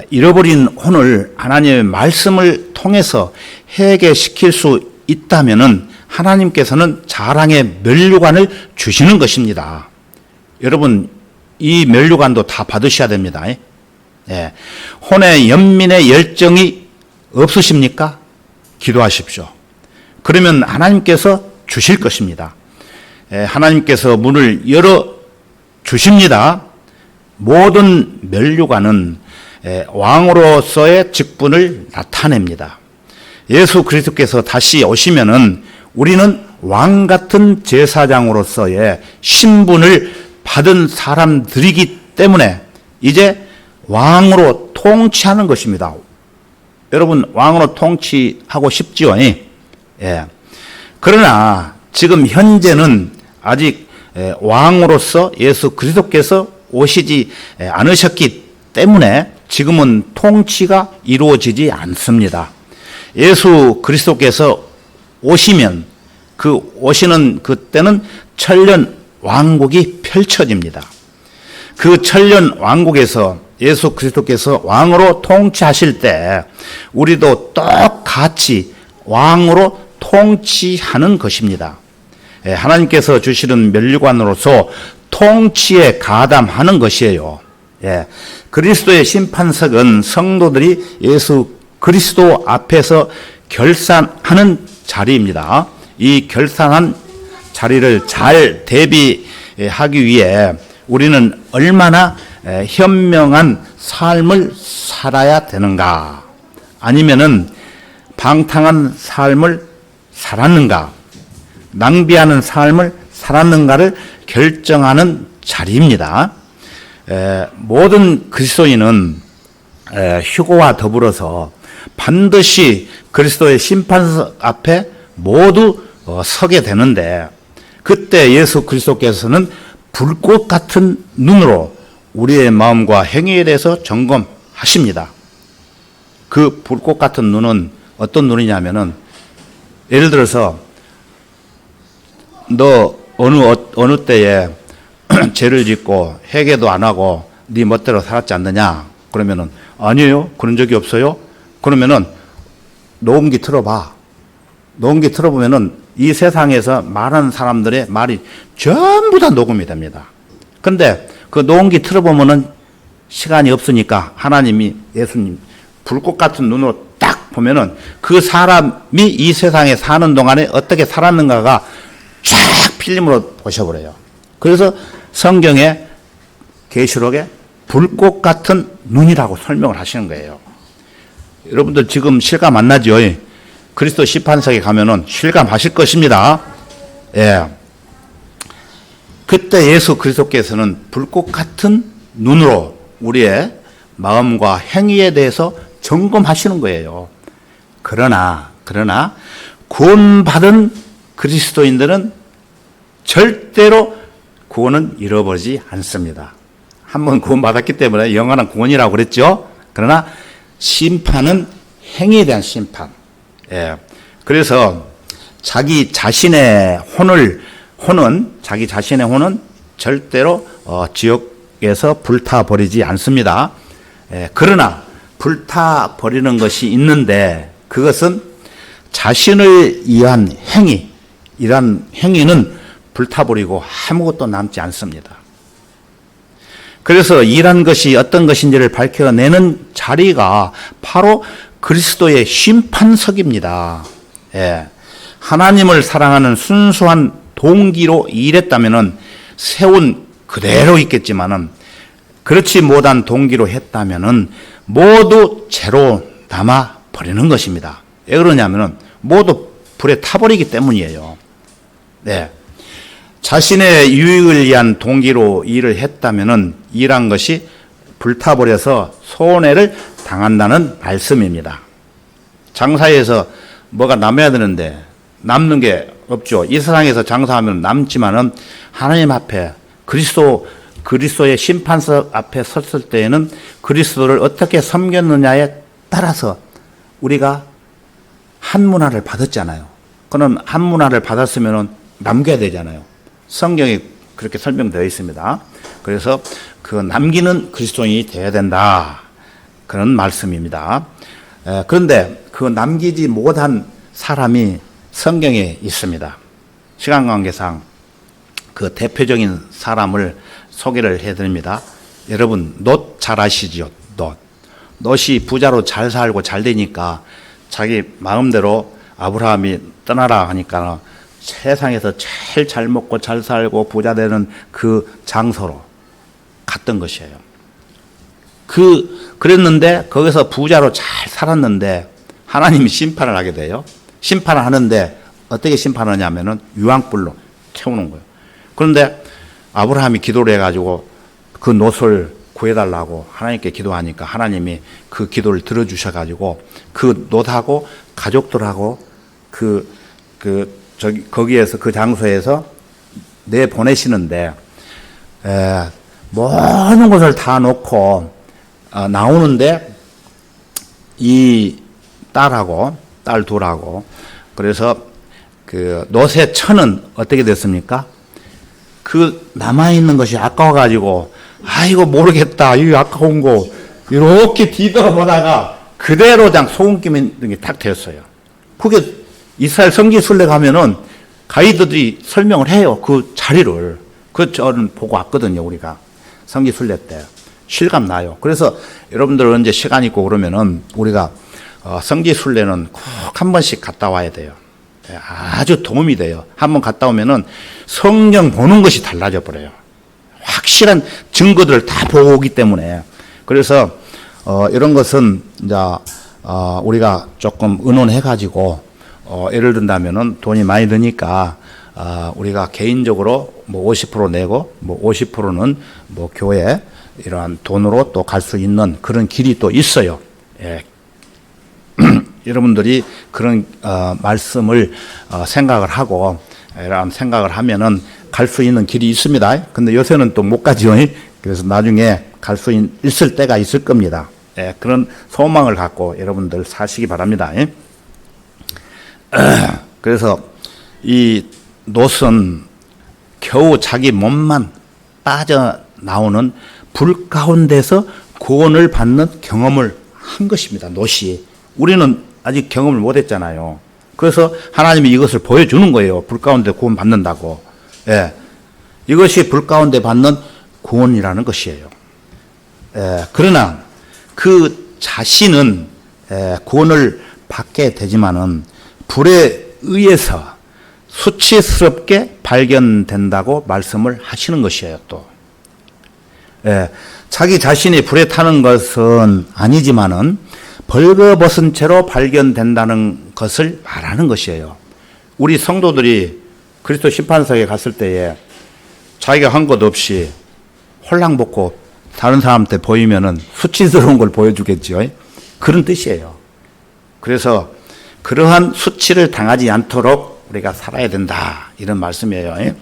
Speaker 1: 잃어버린 혼을 하나님의 말씀을 통해서 해결시킬 수 있다면은 하나님께서는 자랑의 면류관을 주시는 것입니다. 여러분, 이 면류관도 다 받으셔야 됩니다. 혼의 연민의 열정이 없으십니까? 기도하십시오. 그러면 하나님께서 주실 것입니다. 하나님께서 문을 열어 주십니다. 모든 면류관은 왕으로서의 직분을 나타냅니다. 예수 그리스도께서 다시 오시면은 우리는 왕 같은 제사장으로서의 신분을 받은 사람들이기 때문에 이제 왕으로 통치하는 것입니다. 여러분, 왕으로 통치하고 싶지요? 예. 그러나 지금 현재는 아직 왕으로서 예수 그리스도께서 오시지 않으셨기 때문에 지금은 통치가 이루어지지 않습니다. 예수 그리스도께서 오시면 그 오시는 그때는 천년 왕국이 펼쳐집니다. 그 천년 왕국에서 예수 그리스도께서 왕으로 통치하실 때 우리도 똑같이 왕으로 통치하는 것입니다. 하나님께서 주시는 면류관으로서 통치에 가담하는 것이에요. 그리스도의 심판석은 성도들이 예수 그리스도 앞에서 결산하는 자리입니다. 이 결산한 자리를 잘 대비하기 위해 우리는 얼마나 현명한 삶을 살아야 되는가? 아니면은 방탕한 삶을 살았는가? 낭비하는 삶을 살았는가를 결정하는 자리입니다. 모든 그리스도인은 휴거와 더불어서 반드시 그리스도의 심판석 앞에 모두 서게 되는데 그때 예수 그리스도께서는 불꽃 같은 눈으로 우리의 마음과 행위에 대해서 점검하십니다. 그 불꽃 같은 눈은 어떤 눈이냐면은 예를 들어서 너 어느 때에 죄를 짓고 회개도 안 하고 네 멋대로 살았지 않느냐? 그러면은 아니에요. 그런 적이 없어요. 그러면은 녹음기 틀어봐. 녹음기 틀어보면은 이 세상에서 말하는 사람들의 말이 전부 다 녹음이 됩니다. 근데 그 녹음기 틀어보면은 시간이 없으니까 하나님이 예수님 불꽃 같은 눈으로 딱 보면은 그 사람이 이 세상에 사는 동안에 어떻게 살았는가가 쫙 필름으로 보셔버려요. 그래서 성경에 계시록에 불꽃 같은 눈이라고 설명을 하시는 거예요. 여러분들 지금 실감 안 나죠? 그리스도 심판석에 가면은 실감하실 것입니다. 예. 그때 예수 그리스도께서는 불꽃 같은 눈으로 우리의 마음과 행위에 대해서 점검하시는 거예요. 그러나 구원받은 그리스도인들은 절대로 구원은 잃어버리지 않습니다. 한번 구원받았기 때문에 영원한 구원이라고 그랬죠. 그러나 심판은 행위에 대한 심판. 예. 그래서 자기 자신의 혼은 절대로 지옥에서 불타버리지 않습니다. 그러나 불타 버리는 것이 있는데 그것은 자신을 위한 행위, 이러한 행위는 불타버리고 아무것도 남지 않습니다. 그래서 일한 것이 어떤 것인지를 밝혀내는 자리가 바로 그리스도의 심판석입니다. 예. 하나님을 사랑하는 순수한 동기로 일했다면 세운 그대로 있겠지만은 그렇지 못한 동기로 했다면 모두 죄로 남아 버리는 것입니다. 왜 그러냐면은 모두 불에 타버리기 때문이에요. 네. 자신의 유익을 위한 동기로 일을 했다면은 일한 것이 불타버려서 손해를 당한다는 말씀입니다. 장사에서 뭐가 남아야 되는데 남는 게 없죠. 이 세상에서 장사하면 남지만은 하나님 앞에 그리스도의 심판석 앞에 섰을 때에는 그리스도를 어떻게 섬겼느냐에 따라서 우리가 한 문화를 받았잖아요. 그는 한 문화를 받았으면 남겨야 되잖아요. 성경에 그렇게 설명되어 있습니다. 그래서 그 남기는 그리스도인이 되어야 된다. 그런 말씀입니다. 그런데 그 남기지 못한 사람이 성경에 있습니다. 시간 관계상 그 대표적인 사람을 소개를 해드립니다. 여러분, 롯 잘 아시죠? 롯이 부자로 잘 살고 잘 되니까 자기 마음대로 아브라함이 떠나라 하니까 세상에서 제일 잘 먹고 잘 살고 부자 되는 그 장소로 갔던 것이에요. 그랬는데 거기서 부자로 잘 살았는데 하나님이 심판을 하게 돼요. 심판을 하는데 어떻게 심판하냐면은 유황불로 태우는 거예요. 그런데 아브라함이 기도를 해가지고 그 롯을 구해달라고 하나님께 기도하니까 하나님이 그 기도를 들어주셔가지고 그 롯하고 가족들하고 거기에서 그 장소에서 내보내시는데 모든 것을 다 놓고 나오는데 이 딸 둘하고 그래서 그 롯의 처는 어떻게 됐습니까? 그 남아있는 것이 아까워가지고 아이고 모르겠다 이거 아까운 거 이렇게 뒤돌아보다가 그대로 그냥 소금김 있는 게 탁 되었어요. 그게 이스라엘 성지순례 가면은 가이드들이 설명을 해요. 그 자리를. 저는 보고 왔거든요. 우리가 성지순례 때 실감 나요. 그래서 여러분들 언제 시간 있고 그러면은 우리가 성지순례는 꼭 한 번씩 갔다 와야 돼요. 아주 도움이 돼요. 한번 갔다 오면은 성경 보는 것이 달라져 버려요. 확실한 증거들을 다 보고 오기 때문에. 그래서 이런 것은 이제 우리가 조금 의논해가지고 예를 든다면은 돈이 많이 드니까 우리가 개인적으로 뭐 50% 내고 뭐 50%는 뭐 교회 이러한 돈으로 또 갈 수 있는 그런 길이 또 있어요. 예. 여러분들이 그런 말씀을 생각을 하고 이런 생각을 하면은 갈 수 있는 길이 있습니다. 근데 요새는 또 못 가죠. 그래서 나중에 갈 수 있을 때가 있을 겁니다. 예, 그런 소망을 갖고 여러분들 사시기 바랍니다. 그래서 이 롯은 겨우 자기 몸만 빠져나오는 불 가운데서 구원을 받는 경험을 한 것입니다. 롯이. 우리는 아직 경험을 못했잖아요. 그래서 하나님이 이것을 보여주는 거예요. 불 가운데 구원 받는다고. 예. 이것이 불 가운데 받는 구원이라는 것이에요. 예. 그러나 그 자신은 구원을 받게 되지만은 불에 의해서 수치스럽게 발견된다고 말씀을 하시는 것이에요. 또 자기 자신이 불에 타는 것은 아니지만은 벌거벗은 채로 발견된다는 것을 말하는 것이에요. 우리 성도들이 그리스도 심판석에 갔을 때에 자기가 한 것 없이 홀랑 벗고 다른 사람한테 보이면은 수치스러운 걸 보여주겠죠. 그런 뜻이에요. 그래서 그러한 수치를 당하지 않도록 우리가 살아야 된다. 이런 말씀이에요.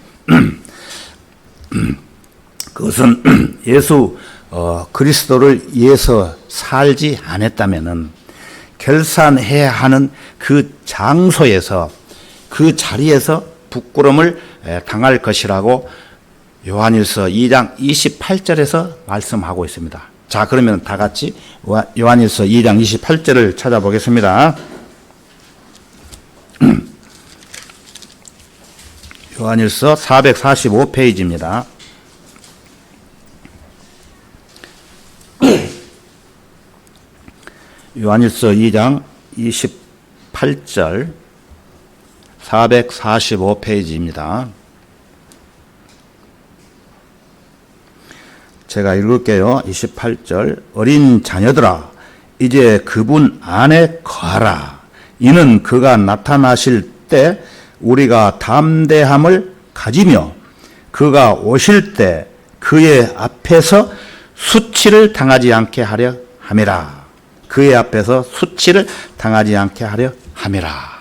Speaker 1: 그것은 예수 그리스도를 위해서 살지 않았다면은 결산해야 하는 그 장소에서 그 자리에서 부끄러움을 당할 것이라고 요한일서 2장 28절에서 말씀하고 있습니다. 자, 그러면 다 같이 요한일서 2장 28절을 찾아보겠습니다. 요한일서 445페이지입니다. 요한일서 2장 28절 445페이지입니다. 제가 읽을게요. 28절 어린 자녀들아 이제 그분 안에 거하라. 이는 그가 나타나실 때 우리가 담대함을 가지며 그가 오실 때 그의 앞에서 수치를 당하지 않게 하려 함이라. 그의 앞에서 수치를 당하지 않게 하려 함이라.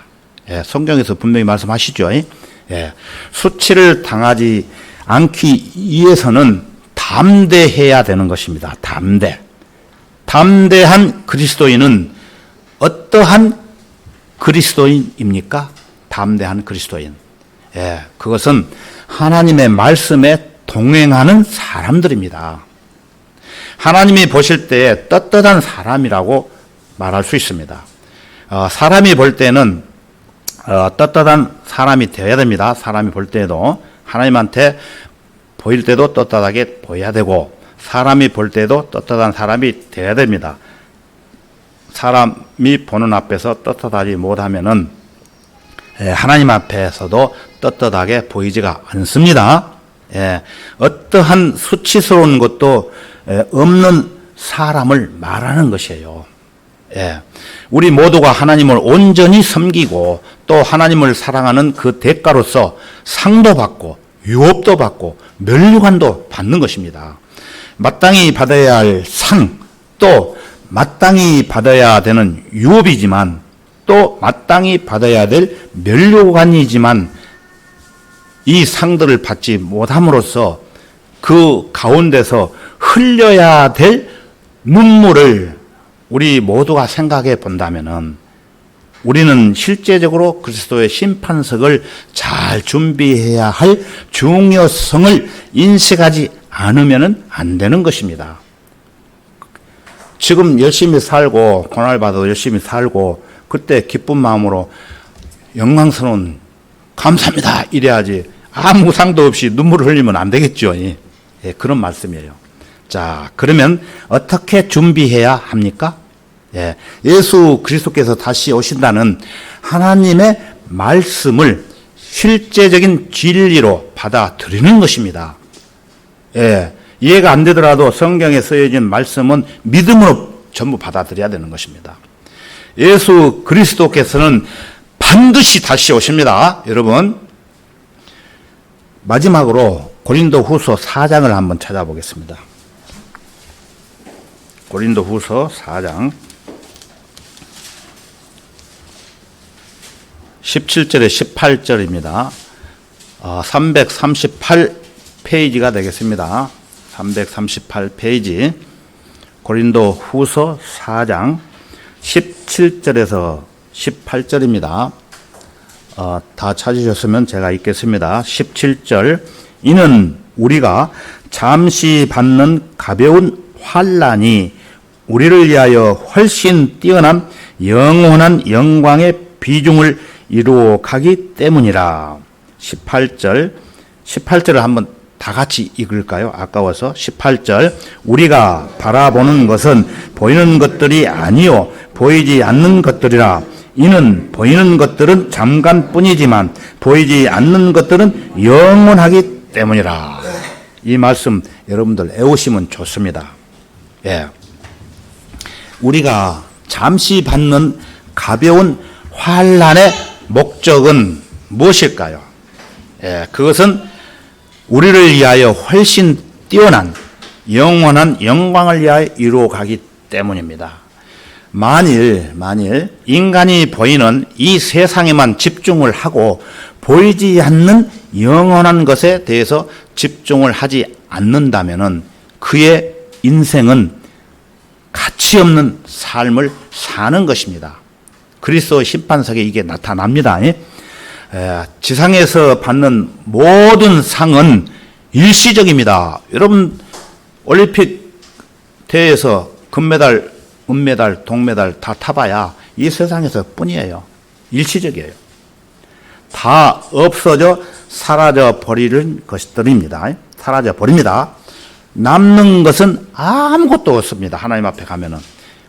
Speaker 1: 예, 성경에서 분명히 말씀하시죠. 예, 수치를 당하지 않기 위해서는 담대해야 되는 것입니다. 담대한 그리스도인은 어떠한 그리스도인입니까? 담대한 그리스도인. 예, 그것은 하나님의 말씀에 동행하는 사람들입니다. 하나님이 보실 때 떳떳한 사람이라고 말할 수 있습니다. 사람이 볼 때는 떳떳한 사람이 되어야 됩니다. 사람이 볼 때도 하나님한테 보일 때도 떳떳하게 보여야 되고 사람이 볼 때도 떳떳한 사람이 되어야 됩니다. 사람이 보는 앞에서 떳떳하지 못하면은 하나님 앞에서도 떳떳하게 보이지가 않습니다. 어떠한 수치스러운 것도 없는 사람을 말하는 것이에요. 우리 모두가 하나님을 온전히 섬기고 또 하나님을 사랑하는 그 대가로서 상도 받고 유업도 받고 면류관도 받는 것입니다. 마땅히 받아야 할 상, 또 마땅히 받아야 되는 유업이지만 또 마땅히 받아야 될 면류관이지만 이 상들을 받지 못함으로써 그 가운데서 흘려야 될 눈물을 우리 모두가 생각해 본다면은 우리는 실제적으로 그리스도의 심판석을 잘 준비해야 할 중요성을 인식하지 않으면 안 되는 것입니다. 지금 열심히 살고 고난받아도 열심히 살고 그때 기쁜 마음으로 영광스러운 감사합니다 이래야지 아무 상도 없이 눈물을 흘리면 안 되겠죠. 그런 말씀이에요. 자, 그러면 어떻게 준비해야 합니까? 예수 그리스도께서 다시 오신다는 하나님의 말씀을 실제적인 진리로 받아들이는 것입니다. 이해가 안 되더라도 성경에 쓰여진 말씀은 믿음으로 전부 받아들여야 되는 것입니다. 예수 그리스도께서는 반드시 다시 오십니다. 여러분, 마지막으로 고린도후서 4장을 한번 찾아보겠습니다. 고린도후서 4장 17절에 18절입니다. 338페이지가 되겠습니다. 338페이지 고린도후서 4장 17절에서 18절입니다. 다 찾으셨으면 제가 읽겠습니다. 17절 이는 우리가 잠시 받는 가벼운 환난이 우리를 위하여 훨씬 뛰어난 영원한 영광의 비중을 이루어 가기 때문이라. 18절을 한번 다 같이 읽을까요? 아까워서 18절 우리가 바라보는 것은 보이는 것들이 아니요 보이지 않는 것들이라. 이는 보이는 것들은 잠깐뿐이지만 보이지 않는 것들은 영원하기 때문이라. 이 말씀 여러분들 애우시면 좋습니다. 우리가 잠시 받는 가벼운 환난의 목적은 무엇일까요? 그것은 우리를 위하여 훨씬 뛰어난 영원한 영광을 위하여 이루어가기 때문입니다. 만일 인간이 보이는 이 세상에만 집중을 하고 보이지 않는 영원한 것에 대해서 집중을 하지 않는다면은 그의 인생은 가치 없는 삶을 사는 것입니다. 그리스도 심판석에 이게 나타납니다. 지상에서 받는 모든 상은 일시적입니다. 여러분 올림픽 대회에서 금메달, 은메달, 동메달 다 타봐야 이 세상에서 뿐이에요. 일시적이에요. 다 없어져 사라져 버리는 것들입니다. 사라져 버립니다. 남는 것은 아무것도 없습니다. 하나님 앞에 가면은.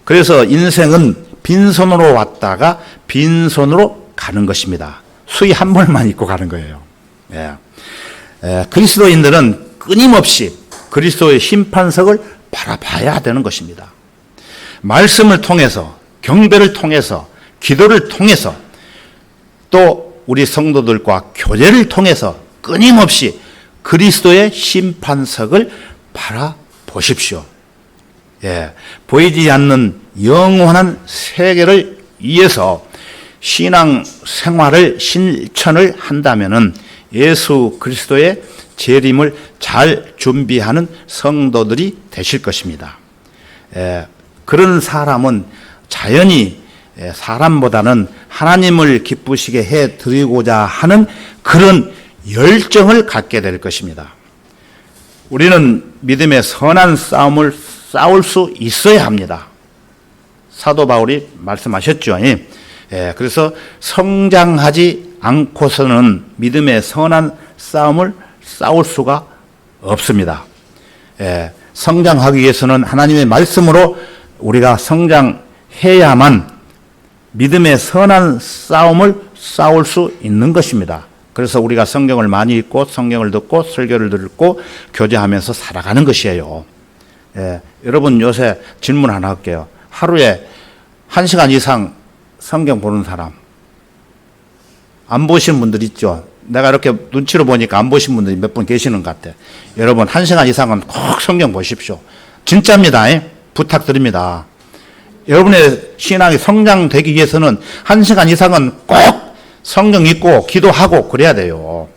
Speaker 1: 그래서 인생은 빈손으로 왔다가 빈손으로 가는 것입니다. 수의 한 벌만 입고 가는 거예요. 그리스도인들은 끊임없이 그리스도의 심판석을 바라봐야 되는 것입니다. 말씀을 통해서, 경배를 통해서, 기도를 통해서, 또 우리 성도들과 교제를 통해서 끊임없이 그리스도의 심판석을 바라보십시오. 보이지 않는 영원한 세계를 위해서 신앙 생활을 실천을 한다면은 예수 그리스도의 재림을 잘 준비하는 성도들이 되실 것입니다. 그런 사람은 자연히 사람보다는 하나님을 기쁘시게 해 드리고자 하는 그런 열정을 갖게 될 것입니다. 우리는 믿음의 선한 싸움을 싸울 수 있어야 합니다. 사도 바울이 말씀하셨죠. 그래서 성장하지 않고서는 믿음의 선한 싸움을 싸울 수가 없습니다. 성장하기 위해서는 하나님의 말씀으로 우리가 성장해야만 믿음의 선한 싸움을 싸울 수 있는 것입니다. 그래서 우리가 성경을 많이 읽고 성경을 듣고 설교를 듣고 교제하면서 살아가는 것이에요. 여러분 요새 질문 하나 할게요. 하루에 1시간 이상 성경 보는 사람 안 보시는 분들 있죠. 내가 이렇게 눈치로 보니까 안 보신 분들이 몇 분 계시는 것 같아. 여러분 1시간 이상은 꼭 성경 보십시오. 진짜입니다. 부탁드립니다. 여러분의 신앙이 성장되기 위해서는 1시간 이상은 꼭 성경 읽고 기도하고 그래야 돼요.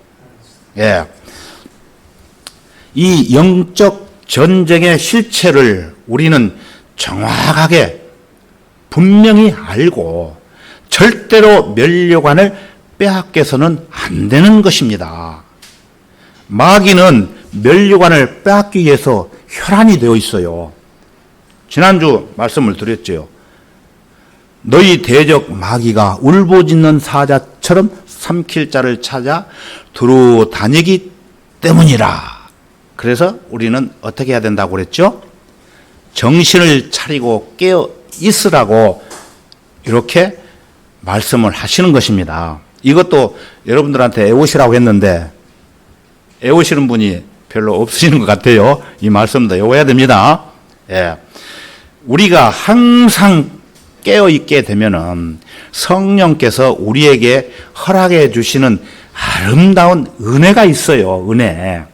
Speaker 1: 이 영적 전쟁의 실체를 우리는 정확하게 분명히 알고 절대로 면류관을 빼앗겨서는 안 되는 것입니다. 마귀는 면류관을 빼앗기 위해서 혈안이 되어 있어요. 지난주 말씀을 드렸죠. 너희 대적 마귀가 울부짖는 사자처럼 삼킬 자를 찾아 두루 다니기 때문이라. 그래서 우리는 어떻게 해야 된다고 그랬죠? 정신을 차리고 깨어 있으라고 이렇게 말씀을 하시는 것입니다. 이것도 여러분들한테 애우시라고 했는데 애우시는 분이 별로 없으시는 것 같아요. 이 말씀도 외워야 됩니다. 우리가 항상 깨어있게 되면은 성령께서 우리에게 허락해 주시는 아름다운 은혜가 있어요. 은혜.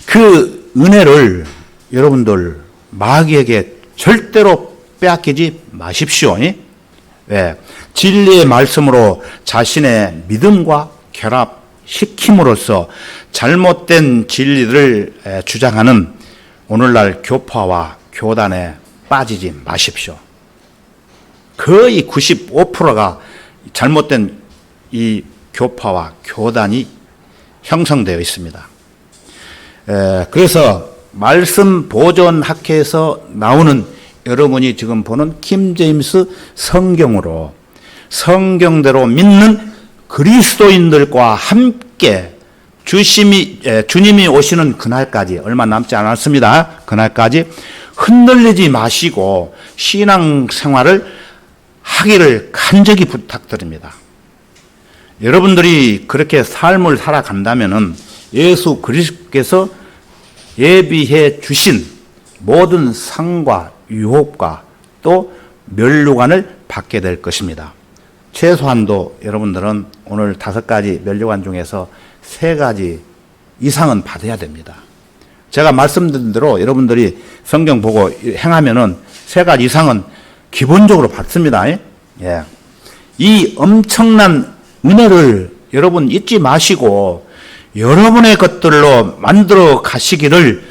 Speaker 1: 그 은혜를 여러분들 마귀에게 절대로 빼앗기지 마십시오. 진리의 말씀으로 자신의 믿음과 결합시킴으로써 잘못된 진리를 주장하는 오늘날 교파와 교단에 빠지지 마십시오. 거의 95%가 잘못된 이 교파와 교단이 형성되어 있습니다. 그래서 말씀 보존학회에서 나오는 여러분이 지금 보는 킹제임스 성경으로 성경대로 믿는 그리스도인들과 함께 주님이 오시는 그날까지 얼마 남지 않았습니다. 그날까지 흔들리지 마시고 신앙생활을 하기를 간절히 부탁드립니다. 여러분들이 그렇게 삶을 살아간다면은 예수 그리스도께서 예비해 주신 모든 상과 유혹과 또 면류관을 받게 될 것입니다. 최소한도 여러분들은 오늘 5가지 면류관 중에서 3가지 이상은 받아야 됩니다. 제가 말씀드린 대로 여러분들이 성경 보고 행하면은 3가지 이상은 기본적으로 받습니다. 이 엄청난 은혜를 여러분 잊지 마시고 여러분의 것들로 만들어 가시기를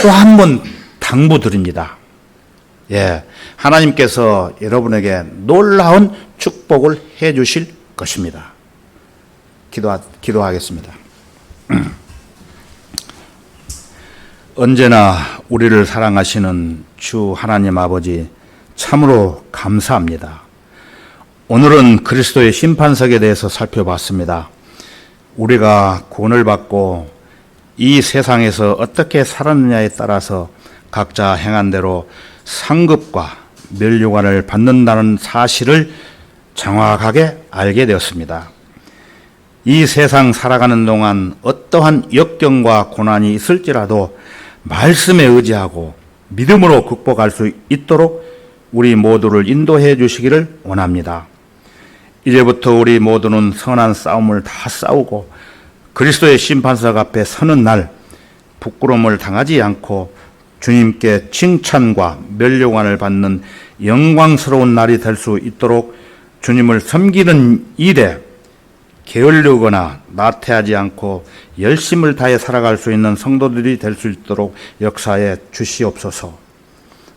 Speaker 1: 또 한 번 당부드립니다. 하나님께서 여러분에게 놀라운 축복을 해 주실 것입니다. 기도하겠습니다. 언제나 우리를 사랑하시는 주 하나님 아버지 참으로 감사합니다. 오늘은 그리스도의 심판석에 대해서 살펴봤습니다. 우리가 구원을 받고 이 세상에서 어떻게 살았느냐에 따라서 각자 행한 대로 상급과 멸류관을 받는다는 사실을 정확하게 알게 되었습니다. 이 세상 살아가는 동안 어떠한 역경과 고난이 있을지라도 말씀에 의지하고 믿음으로 극복할 수 있도록 우리 모두를 인도해 주시기를 원합니다. 이제부터 우리 모두는 선한 싸움을 다 싸우고 그리스도의 심판석 앞에 서는 날 부끄러움을 당하지 않고 주님께 칭찬과 멸류관을 받는 영광스러운 날이 될 수 있도록 주님을 섬기는 일에 게을르거나 나태하지 않고 열심을 다해 살아갈 수 있는 성도들이 될 수 있도록 역사해 주시옵소서.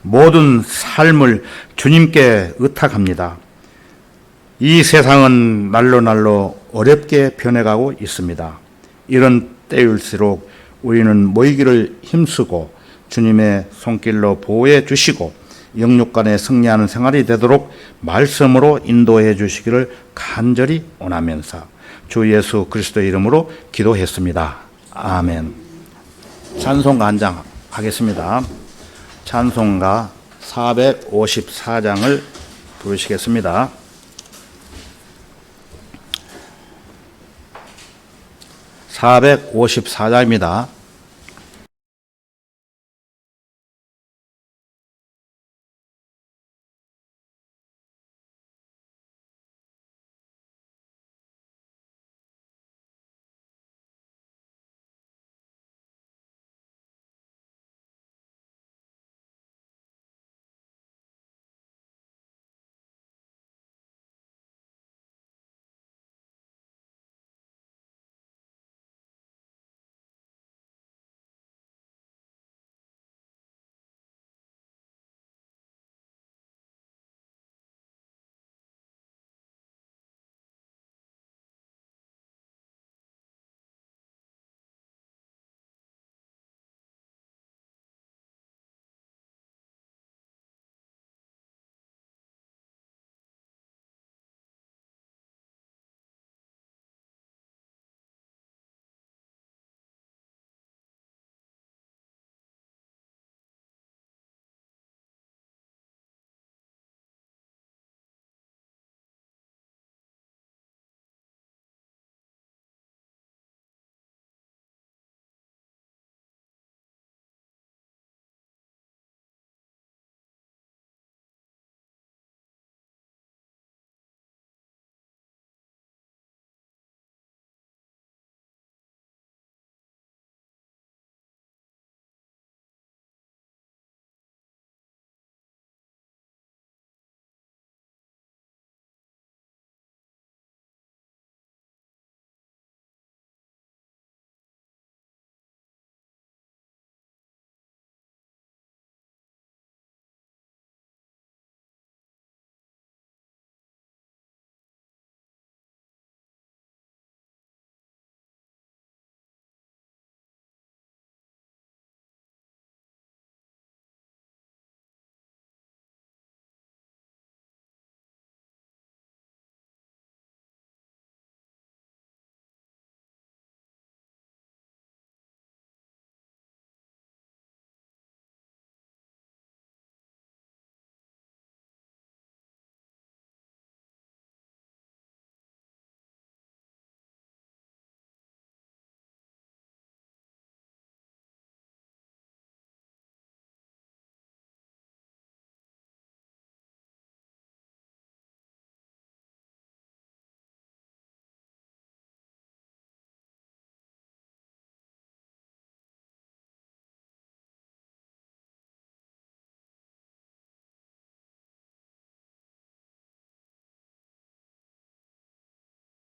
Speaker 1: 모든 삶을 주님께 의탁합니다. 이 세상은 날로 어렵게 변해가고 있습니다. 이런 때일수록 우리는 모이기를 힘쓰고 주님의 손길로 보호해 주시고 영육간에 승리하는 생활이 되도록 말씀으로 인도해 주시기를 간절히 원하면서 주 예수 그리스도의 이름으로 기도했습니다. 아멘. 찬송가 한 장 하겠습니다. 찬송가 454장을 부르시겠습니다. 454장입니다.